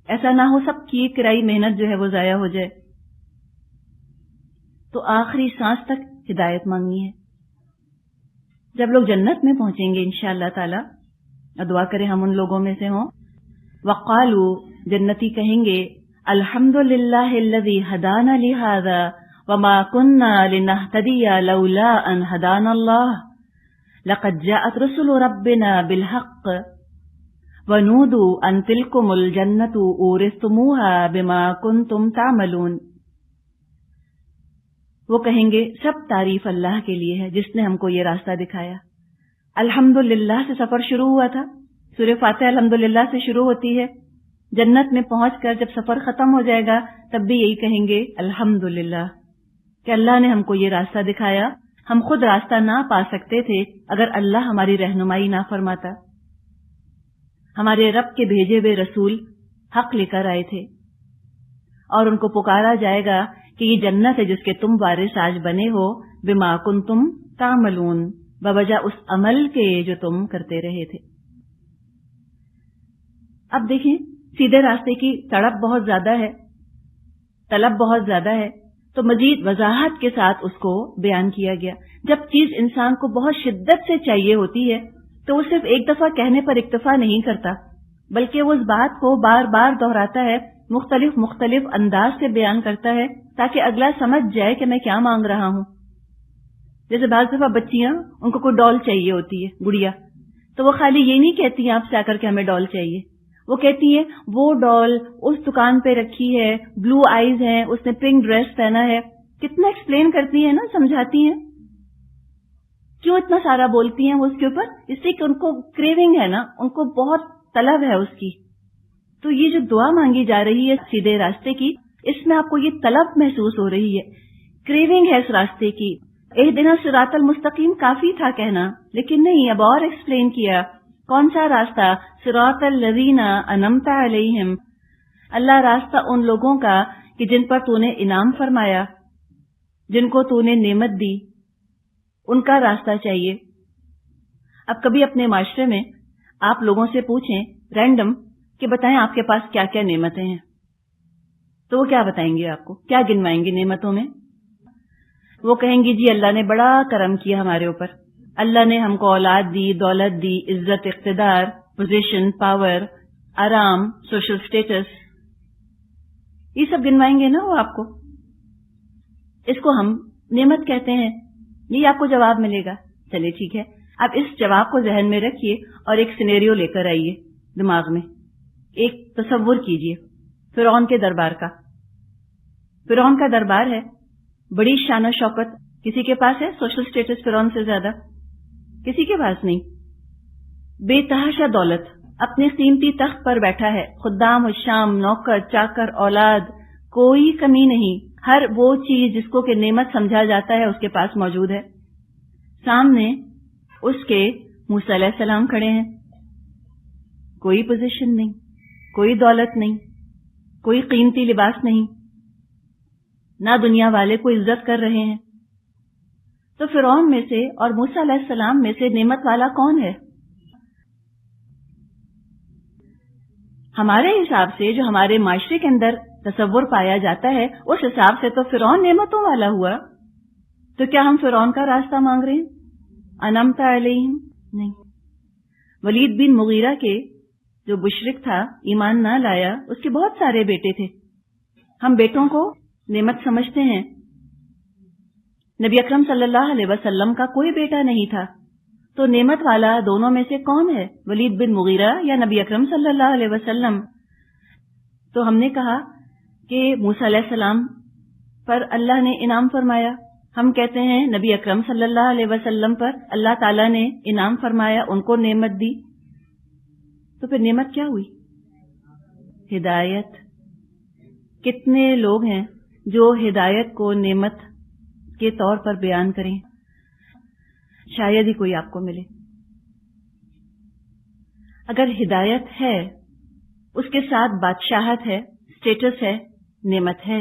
ایسا نہ ہو سب کی کرائی محنت جو ہے وہ ضائع ہو جائے. تو آخری سانس تک ہدایت مانگنی ہے. جب لوگ جنت میں پہنچیں گے انشاءاللہ تعالی، دعا کریں ہم ان لوگوں میں سے ہوں. وقالو، جنتی کہیں گے، الحمدللہ الذی ہدانا لہذا وما كنا لنهتدی لولا ان ہدانا اللہ لقد جاءت رسل ربنا بالحق ونودوا ان تلکم الجنۃ اورثتموها بما کنتم تعملون. وہ کہیں گے سب تعریف اللہ کے لیے ہے جس نے ہم کو یہ راستہ دکھایا. الحمدللہ سے سفر شروع ہوا تھا. سورہ فاتحہ الحمدللہ سے شروع ہوتی ہے. جنت میں پہنچ کر جب سفر ختم ہو جائے گا تب بھی یہی کہیں گے الحمدللہ کہ اللہ نے ہم کو یہ راستہ دکھایا. ہم خود راستہ نہ پا سکتے تھے اگر اللہ ہماری رہنمائی نہ فرماتا. ہمارے رب کے بھیجے ہوئے رسول حق لے کر آئے تھے اور ان کو پکارا جائے گا کہ یہ جنت ہے جس کے تم وارث آج بنے ہو، بما کنتم تعملون، بوجہ اس عمل کے جو تم کرتے رہے تھے. اب دیکھیں سیدھے راستے کی تڑپ بہت زیادہ ہے، طلب بہت زیادہ ہے، تو مزید وضاحت کے ساتھ اس کو بیان کیا گیا. جب چیز انسان کو بہت شدت سے چاہیے ہوتی ہے تو وہ صرف ایک دفعہ کہنے پر اکتفا نہیں کرتا، بلکہ وہ اس بات کو بار بار دہراتا ہے، مختلف انداز سے بیان کرتا ہے تاکہ اگلا سمجھ جائے کہ میں کیا مانگ رہا ہوں. جیسے بعض دفعہ بچیاں، ان کو کوئی ڈال چاہیے ہوتی ہے، گڑیا، تو وہ خالی یہ نہیں کہتی ہیں آپ سے آ کر کے ہمیں ڈال چاہیے. وہ کہتی ہیں وہ ڈال اس دکان پہ رکھی ہے، بلو آئیز ہیں، اس نے پنک ڈریس پہنا ہے. کتنا ایکسپلین کرتی ہیں نا، سمجھاتی ہیں. کیوں اتنا سارا بولتی ہیں وہ اس کے اوپر؟ اس لیے کہ ان کو کریونگ ہے نا، ان کو بہت طلب ہے اس کی. تو یہ جو دعا مانگی جا رہی ہے سیدھے راستے کی، اس میں آپ کو یہ طلب محسوس ہو رہی ہے، کریونگ ہے اس راستے کی. اہدنا الصراط المستقیم کافی تھا کہنا، لیکن نہیں، اب اور ایکسپلین کیا. کون سا راستہ؟ صراط الذین انعمت علیہم، اللہ راستہ ان لوگوں کا کہ جن پر تو نے انعام فرمایا، جن کو تو نے نعمت دی، ان کا راستہ چاہیے. اب کبھی اپنے معاشرے میں آپ لوگوں سے پوچھیں رینڈم کہ بتائیں آپ کے پاس کیا کیا نعمتیں ہیں، تو وہ کیا بتائیں گے آپ کو؟ کیا گنوائیں گے نعمتوں میں؟ وہ کہیں گی جی اللہ نے بڑا کرم کیا ہمارے اوپر، اللہ نے ہم کو اولاد دی، دولت دی، عزت، اقتدار، پوزیشن، پاور، آرام، سوشل سٹیٹس، یہ سب گنوائیں گے نا وہ آپ کو. اس کو ہم نعمت کہتے ہیں. یہ آپ کو جواب ملے گا. چلے ٹھیک ہے، اب اس جواب کو ذہن میں رکھیے اور ایک سینیریو لے کر آئیے دماغ میں. ایک تصور کیجئے فرعون کے دربار کا. فرعون کا دربار ہے، بڑی شان و شوکت. کسی کے پاس ہے سوشل سٹیٹس فرعون سے زیادہ؟ کسی کے پاس نہیں. بے تحاشا دولت، اپنے قیمتی تخت پر بیٹھا ہے، خدام الشام، نوکر چاکر، اولاد، کوئی کمی نہیں. ہر وہ چیز جس کو کہ نعمت سمجھا جاتا ہے اس کے پاس موجود ہے. سامنے اس کے موسیٰ علیہ السلام کھڑے ہیں. کوئی پوزیشن نہیں، کوئی دولت نہیں، کوئی قیمتی لباس نہیں، نہ دنیا والے کو عزت کر رہے ہیں. تو فرعون میں سے اور موسیٰ علیہ السلام میں سے نعمت والا کون ہے؟ ہمارے حساب سے جو ہمارے معاشرے کے اندر تصور پایا جاتا ہے اس حساب سے تو فرعون نعمتوں والا ہوا. تو کیا ہم فرعون کا راستہ مانگ رہے ہیں؟ انعمت علیہم؟ نہیں. ولید بن مغیرہ کے جو مشرک تھا، ایمان نہ لایا، اس کے بہت سارے بیٹے تھے. ہم بیٹوں کو نعمت سمجھتے ہیں. نبی اکرم صلی اللہ علیہ وسلم کا کوئی بیٹا نہیں تھا. تو نعمت والا دونوں میں سے کون ہے، ولید بن مغیرہ یا نبی اکرم صلی اللہ علیہ وسلم؟ تو ہم نے کہا کہ موسیٰ علیہ السلام پر اللہ نے انعام فرمایا. ہم کہتے ہیں نبی اکرم صلی اللہ علیہ وسلم پر اللہ تعالیٰ نے انعام فرمایا، ان کو نعمت دی. تو پھر نعمت کیا ہوئی؟ ہدایت. کتنے لوگ ہیں جو ہدایت کو نعمت کے طور پر بیان کریں؟ شاید ہی کوئی آپ کو ملے. اگر ہدایت ہے، اس کے ساتھ بادشاہت ہے، سٹیٹس ہے، نعمت ہے.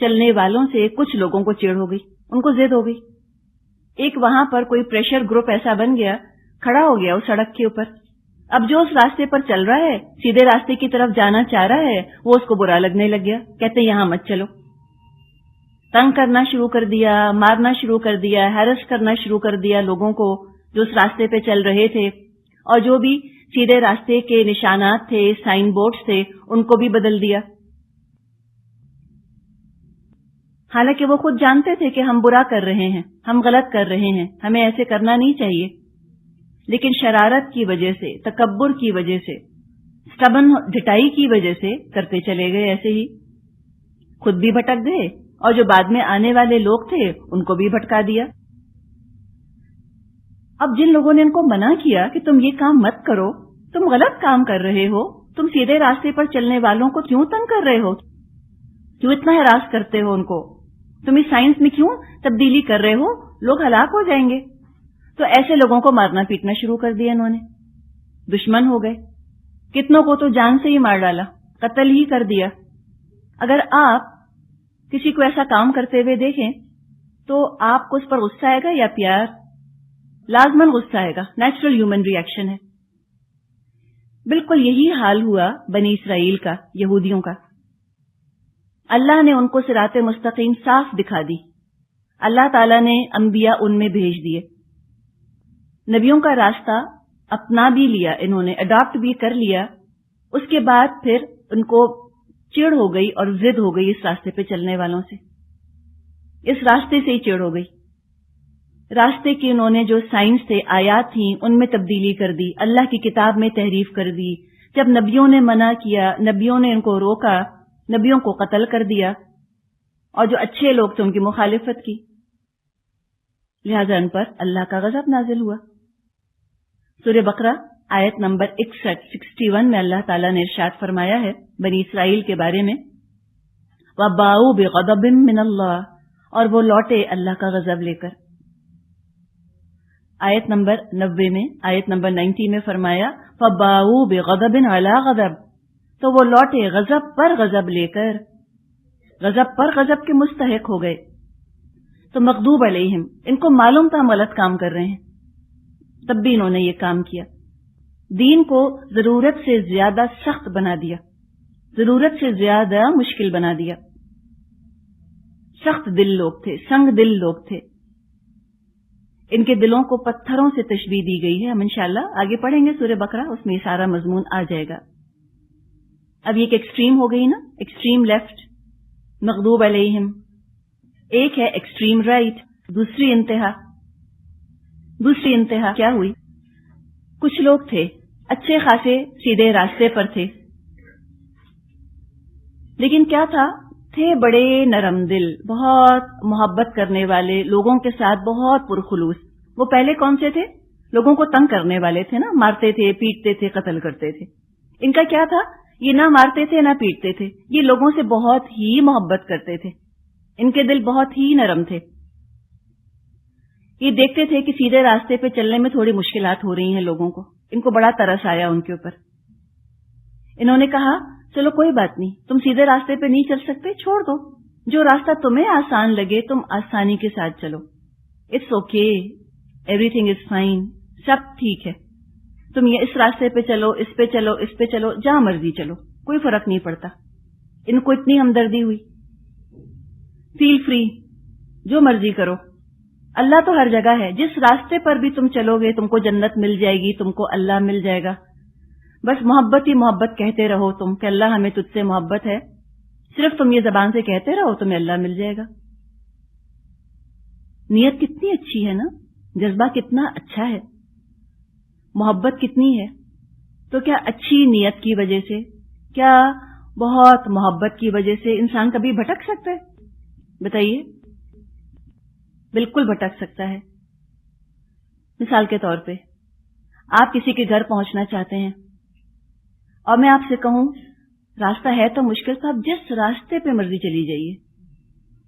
چلنے والوں سے کچھ لوگوں کو چڑ ہو گئی، ان کو ضد ہو گئی. ایک وہاں پر کوئی پریشر گروپ ایسا بن گیا، کھڑا ہو گیا اس سڑک کے اوپر. اب جو اس راستے پر چل رہا ہے، سیدھے راستے کی طرف جانا چاہ رہا ہے، وہ اس کو برا لگنے لگ گیا. کہتے یہاں مت چلو. تنگ کرنا شروع کر دیا، مارنا شروع کر دیا، ہیرس کرنا شروع کر دیا لوگوں کو جو اس راستے پہ چل رہے تھے. اور جو بھی سیدھے راستے کے نشانات تھے، سائن بورڈز تھے، ان کو بھی بدل دیا. حالانکہ وہ خود جانتے تھے کہ ہم برا کر رہے ہیں، ہم غلط کر رہے ہیں، ہمیں ایسے کرنا نہیں چاہیے. لیکن شرارت کی وجہ سے، تکبر کی وجہ سے، سٹبن ڈٹائی کی وجہ سے کرتے چلے گئے. ایسے ہی خود بھی بھٹک گئے اور جو بعد میں آنے والے لوگ تھے ان کو بھی بھٹکا دیا. اب جن لوگوں نے ان کو منع کیا کہ تم یہ کام مت کرو، تم غلط کام کر رہے ہو، تم سیدھے راستے پر چلنے والوں کو کیوں تنگ کر رہے ہو، کیوں اتنا ہراس کرتے ہو ان کو، تم اس سائنس میں کیوں تبدیلی کر رہے ہو، لوگ ہلاک ہو جائیں گے. تو ایسے لوگوں کو مارنا پیٹنا شروع کر دیا انہوں نے. دشمن ہو گئے، کتنوں کو تو جان سے ہی مار ڈالا، قتل ہی کر دیا. اگر آپ کسی کو ایسا کام کرتے ہوئے دیکھیں تو آپ کو اس پر غصہ آئے گا یا پیار؟ لازماً غصہ آئے گا، نیچرل ہیومن ری ایکشن ہے. بالکل یہی حال ہوا بنی اسرائیل کا، یہودیوں کا. اللہ نے ان کو صراط مستقیم صاف دکھا دی. اللہ تعالیٰ نے انبیاء ان میں بھیج دیے، نبیوں کا راستہ اپنا بھی لیا، انہوں نے اڈاپٹ بھی کر لیا. اس کے بعد پھر ان کو چڑ ہو گئی اور ضد ہو گئی اس راستے پہ چلنے والوں سے. اس راستے سے ہی چڑ ہو گئی. راستے کی انہوں نے جو سائنس تھے، آیات تھیں، ان میں تبدیلی کر دی، اللہ کی کتاب میں تحریف کر دی. جب نبیوں نے منع کیا، نبیوں نے ان کو روکا، نبیوں کو قتل کر دیا، اور جو اچھے لوگ تھے ان کی مخالفت کی. لہذا ان پر اللہ کا غضب نازل ہوا. سورہ بقرہ آیت نمبر 61 میں اللہ تعالیٰ نے ارشاد فرمایا ہے بنی اسرائیل کے بارے میں، وَبَاءُوا بِغَضَبٍ مِّنَ اللَّهِ، اور وہ لوٹے اللہ کا غضب لے کر. آیت نمبر 90 میں، آیت نمبر 90 میں فرمایا فَبَاءُوا بِغَضَبٍ عَلَىٰ غَضَبٍ، تو وہ لوٹے غضب پر غضب لے کر، غضب پر غضب کے مستحق ہو گئے. تو مغضوب علیہم، ان کو معلوم تھا ہم غلط کام کر رہے ہیں، تب بھی انہوں نے یہ کام کیا. دین کو ضرورت سے زیادہ سخت بنا دیا، ضرورت سے زیادہ مشکل بنا دیا. سخت دل لوگ تھے، سنگ دل لوگ تھے. ان کے دلوں کو پتھروں سے تشبیہ دی گئی ہے. ہم انشاءاللہ آگے پڑھیں گے سورہ بقرہ، اس میں یہ سارا مضمون آ جائے گا. اب یہ ایک ایکسٹریم ہو گئی نا، ایکسٹریم لیفٹ، مغضوب علیہم. ایک ہے ایکسٹریم رائٹ، دوسری انتہا کیا ہوئی؟ کچھ لوگ تھے اچھے خاصے سیدھے راستے پر تھے، لیکن کیا تھے بڑے نرم دل، بہت محبت کرنے والے، لوگوں کے ساتھ بہت پرخلوص. وہ پہلے کون سے تھے؟ لوگوں کو تنگ کرنے والے تھے نا، مارتے تھے، پیٹتے تھے، قتل کرتے تھے. ان کا کیا تھا؟ یہ نہ مارتے تھے نہ پیٹتے تھے، یہ لوگوں سے بہت ہی محبت کرتے تھے. ان کے دل بہت ہی نرم تھے. یہ دیکھتے تھے کہ سیدھے راستے پہ چلنے میں تھوڑی مشکلات ہو رہی ہیں لوگوں کو. ان کو بڑا ترس آیا ان کے اوپر. انہوں نے کہا چلو کوئی بات نہیں، تم سیدھے راستے پہ نہیں چل سکتے، چھوڑ دو، جو راستہ تمہیں آسان لگے تم آسانی کے ساتھ چلو. It's okay, everything is fine, سب ٹھیک ہے. تم یہ اس راستے پہ چلو، اس پہ چلو، اس پہ چلو، جہاں مرضی چلو، کوئی فرق نہیں پڑتا. ان کو اتنی ہمدردی ہوئی. فیل فری، جو مرضی کرو، اللہ تو ہر جگہ ہے. جس راستے پر بھی تم چلو گے تم کو جنت مل جائے گی، تم کو اللہ مل جائے گا. بس محبت ہی محبت کہتے رہو تم کہ اللہ ہمیں تجھ سے محبت ہے. صرف تم یہ زبان سے کہتے رہو، تمہیں اللہ مل جائے گا. نیت کتنی اچھی ہے نا، جذبہ کتنا اچھا ہے، محبت کتنی ہے. تو کیا اچھی نیت کی وجہ سے، کیا بہت محبت کی وجہ سے انسان کبھی بھٹک سکتا ہے؟ بتائیے. بالکل بھٹک سکتا ہے. مثال کے طور پہ آپ کسی کے گھر پہنچنا چاہتے ہیں اور میں آپ سے کہوں راستہ ہے تو مشکل تھا، آپ جس راستے پہ مرضی چلی جائیے،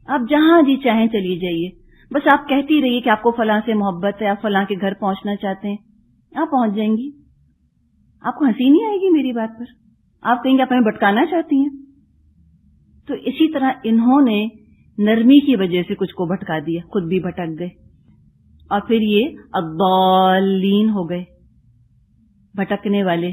آپ جہاں جی چاہیں چلی جائیے، بس آپ کہتی رہیے کہ آپ کو فلاں سے محبت ہے، آپ فلاں کے گھر پہنچنا چاہتے ہیں، آپ پہنچ جائیں گی. آپ کو ہنسی نہیں آئے گی میری بات پر، آپ کہیں گے آپ ہمیں بھٹکانا چاہتی ہیں. تو اسی طرح انہوں نے نرمی کی وجہ سے کچھ کو بھٹکا دیا، خود بھی بھٹک گئے، اور پھر یہ الضالین ہو گئے، بھٹکنے والے۔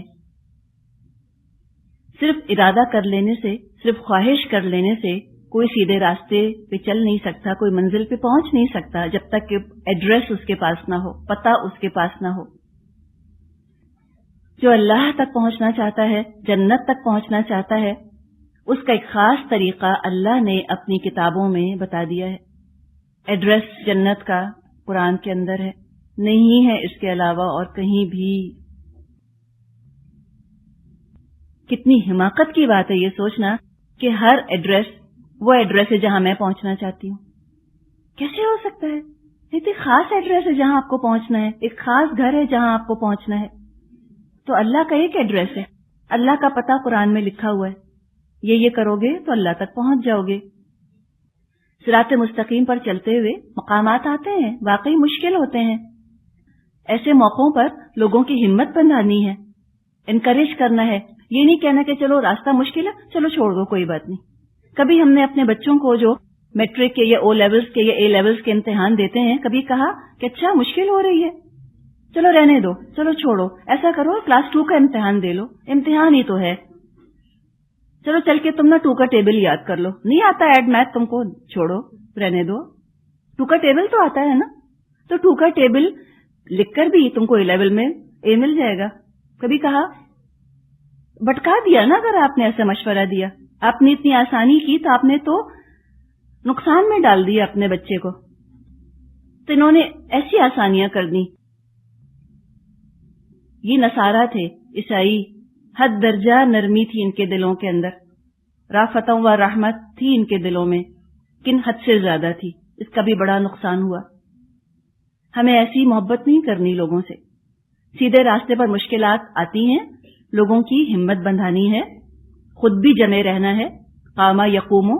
صرف ارادہ کر لینے سے، صرف خواہش کر لینے سے کوئی سیدھے راستے پہ چل نہیں سکتا، کوئی منزل پہ پہنچ نہیں سکتا جب تک کہ ایڈریس اس کے پاس نہ ہو، پتہ اس کے پاس نہ ہو۔ جو اللہ تک پہنچنا چاہتا ہے، جنت تک پہنچنا چاہتا ہے، اس کا ایک خاص طریقہ اللہ نے اپنی کتابوں میں بتا دیا ہے۔ ایڈریس جنت کا قرآن کے اندر ہے، نہیں ہے اس کے علاوہ اور کہیں بھی۔ کتنی حماقت کی بات ہے یہ سوچنا کہ ہر ایڈریس وہ ایڈریس ہے جہاں میں پہنچنا چاہتی ہوں۔ کیسے ہو سکتا ہے؟ اتنی خاص ایڈریس ہے جہاں آپ کو پہنچنا ہے، ایک خاص گھر ہے جہاں آپ کو پہنچنا ہے۔ تو اللہ کا ایک ایڈریس ہے، اللہ کا پتہ قرآن میں لکھا ہوا ہے، یہ کرو گے تو اللہ تک پہنچ جاؤ گے۔ صراط مستقیم پر چلتے ہوئے مقامات آتے ہیں، واقعی مشکل ہوتے ہیں۔ ایسے موقعوں پر لوگوں کی ہمت بندھانی ہے، انکریج کرنا ہے، یہ نہیں کہنا کہ چلو راستہ مشکل ہے، چلو چھوڑ دو، کوئی بات نہیں۔ کبھی ہم نے اپنے بچوں کو جو میٹرک کے یا او لیولز کے یا اے لیولز کے امتحان دیتے ہیں، کبھی کہا کہ اچھا مشکل ہو رہی ہے، چلو رہنے دو، چلو چھوڑو، ایسا کرو کلاس 2 کا امتحان دے لو، امتحان ہی تو ہے، چلو چل کے تم نا 2 کا ٹیبل یاد کر لو، نہیں آتا ایڈ میتھ تم کو، چھوڑو رہنے دو، 2 کا ٹیبل تو آتا ہے نا، تو 2 کا ٹیبل لکھ کر بھی تم کو اے لیول میں اے مل جائے گا۔ کبھی کہا بھٹکا دیا نا، اگر آپ نے ایسا مشورہ دیا، آپ نے اتنی آسانی کی تو آپ نے تو نقصان میں ڈال دیا اپنے بچے کو، تو انہوں نے ایسی آسانیاں کر دی۔ یہ نصارہ تھے، عیسائی، حد درجہ نرمی تھی ان کے دلوں کے اندر، رافت و رحمت تھی ان کے دلوں میں، کن حد سے زیادہ تھی، اس کا بھی بڑا نقصان ہوا۔ ہمیں ایسی محبت نہیں کرنی لوگوں سے۔ سیدھے راستے پر مشکلات آتی ہیں، لوگوں کی ہمت بندھانی ہے، خود بھی جمے رہنا ہے، قامہ یقومو،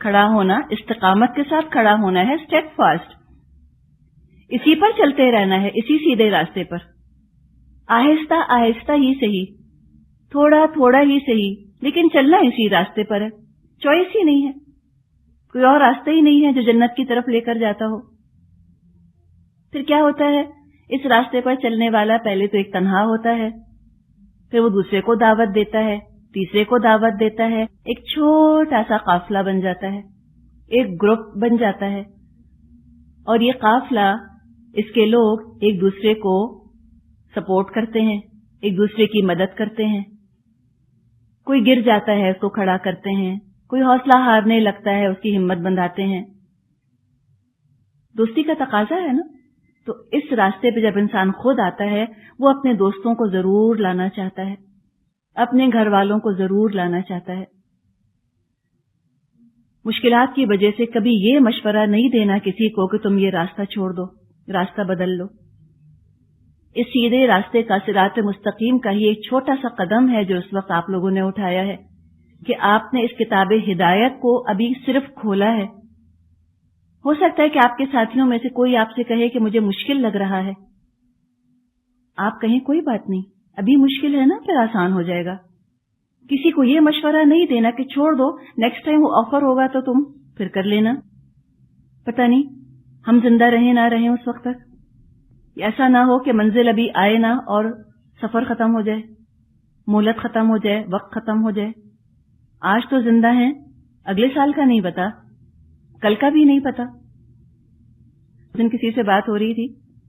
کھڑا ہونا، استقامت کے ساتھ کھڑا ہونا ہے، اسٹیپ فاسٹ، اسی پر چلتے رہنا ہے، اسی سیدھے راستے پر، آہستہ آہستہ ہی صحیح، تھوڑا تھوڑا ہی صحیح، لیکن چلنا اسی راستے پر ہے، چوائس ہی نہیں ہے، کوئی اور راستہ ہی نہیں ہے جو جنت کی طرف لے کر جاتا ہو۔ پھر کیا ہوتا ہے؟ اس راستے پر چلنے والا پہلے تو ایک تنہا ہوتا ہے، پھر وہ دوسرے کو دعوت دیتا ہے، تیسرے کو دعوت دیتا ہے، ایک چھوٹا سا قافلہ بن جاتا ہے، ایک گروپ بن جاتا ہے، اور یہ قافلہ، اس کے لوگ ایک دوسرے کو سپورٹ کرتے ہیں، ایک دوسرے کی مدد کرتے ہیں، کوئی گر جاتا ہے اس کو کھڑا کرتے ہیں، کوئی حوصلہ ہارنے لگتا ہے اس کی ہمت بندھاتے ہیں۔ دوستی کا تقاضا ہے نا، تو اس راستے پہ جب انسان خود آتا ہے، وہ اپنے دوستوں کو ضرور لانا چاہتا ہے، اپنے گھر والوں کو ضرور لانا چاہتا ہے۔ مشکلات کی وجہ سے کبھی یہ مشورہ نہیں دینا کسی کو کہ تم یہ راستہ چھوڑ دو، راستہ بدل لو۔ اس سیدھے راستے کا، صراط مستقیم کا ہی ایک چھوٹا سا قدم ہے جو اس وقت آپ لوگوں نے اٹھایا ہے کہ آپ نے اس کتاب ہدایت کو ابھی صرف کھولا ہے۔ ہو سکتا ہے کہ آپ کے ساتھیوں میں سے کوئی آپ سے کہے کہ مجھے مشکل لگ رہا ہے، آپ کہیں کوئی بات نہیں، ابھی مشکل ہے نا، پھر آسان ہو جائے گا۔ کسی کو یہ مشورہ نہیں دینا کہ چھوڑ دو، نیکسٹ ٹائم وہ آفر ہوگا تو تم پھر کر لینا، پتہ نہیں ہم زندہ رہیں نہ رہیں اس وقت تک، ایسا نہ ہو کہ منزل ابھی آئے نہ اور سفر ختم ہو جائے، مہلت ختم ہو جائے، وقت ختم ہو جائے۔ آج تو زندہ ہیں، اگلے سال کا نہیں پتا، کل کا بھی نہیں پتا۔ دن کسی سے بات ہو رہی تھی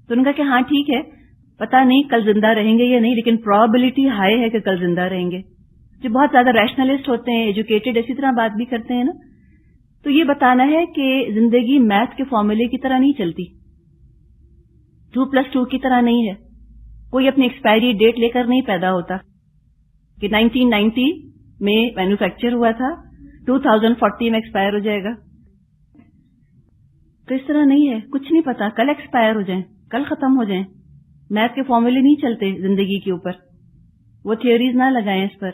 تو ان کا کہ ہاں ٹھیک ہے، پتا نہیں کل زندہ رہیں گے یا نہیں، لیکن پرابلٹی ہائی ہے کہ کل زندہ رہیں گے۔ جو بہت زیادہ ریشنلسٹ ہوتے ہیں، ایجوکیٹڈ، اسی طرح بات بھی کرتے ہیں نا، تو یہ بتانا ہے کہ زندگی میتھ کے فارمولے کی طرح نہیں چلتی، 2+2 کی طرح نہیں ہے، کوئی اپنی ایکسپائری ڈیٹ لے کر نہیں پیدا ہوتا کہ 1990 میں مینوفیکچر ہوا تھا، 2040 میں ایکسپائر ہو جائے گا، تو اس طرح نہیں ہے، کچھ نہیں پتا، کل ایکسپائر ہو جائیں، کل ختم ہو جائیں۔ میتھ کے فارمولے نہیں چلتے زندگی کے اوپر، وہ تھیوریز نہ لگائیں اس پر۔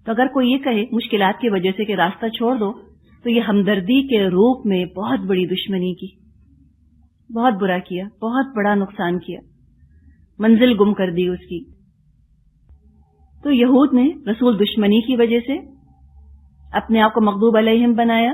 تو اگر کوئی یہ کہے مشکلات کی وجہ سے کہ راستہ چھوڑ دو، تو یہ ہمدردی کے روپ میں بہت بڑی دشمنی کی، بہت برا کیا، بہت بڑا نقصان کیا، منزل گم کر دی اس کی۔ تو یہود نے رسول دشمنی کی وجہ سے اپنے آپ کو مغضوب علیہم بنایا،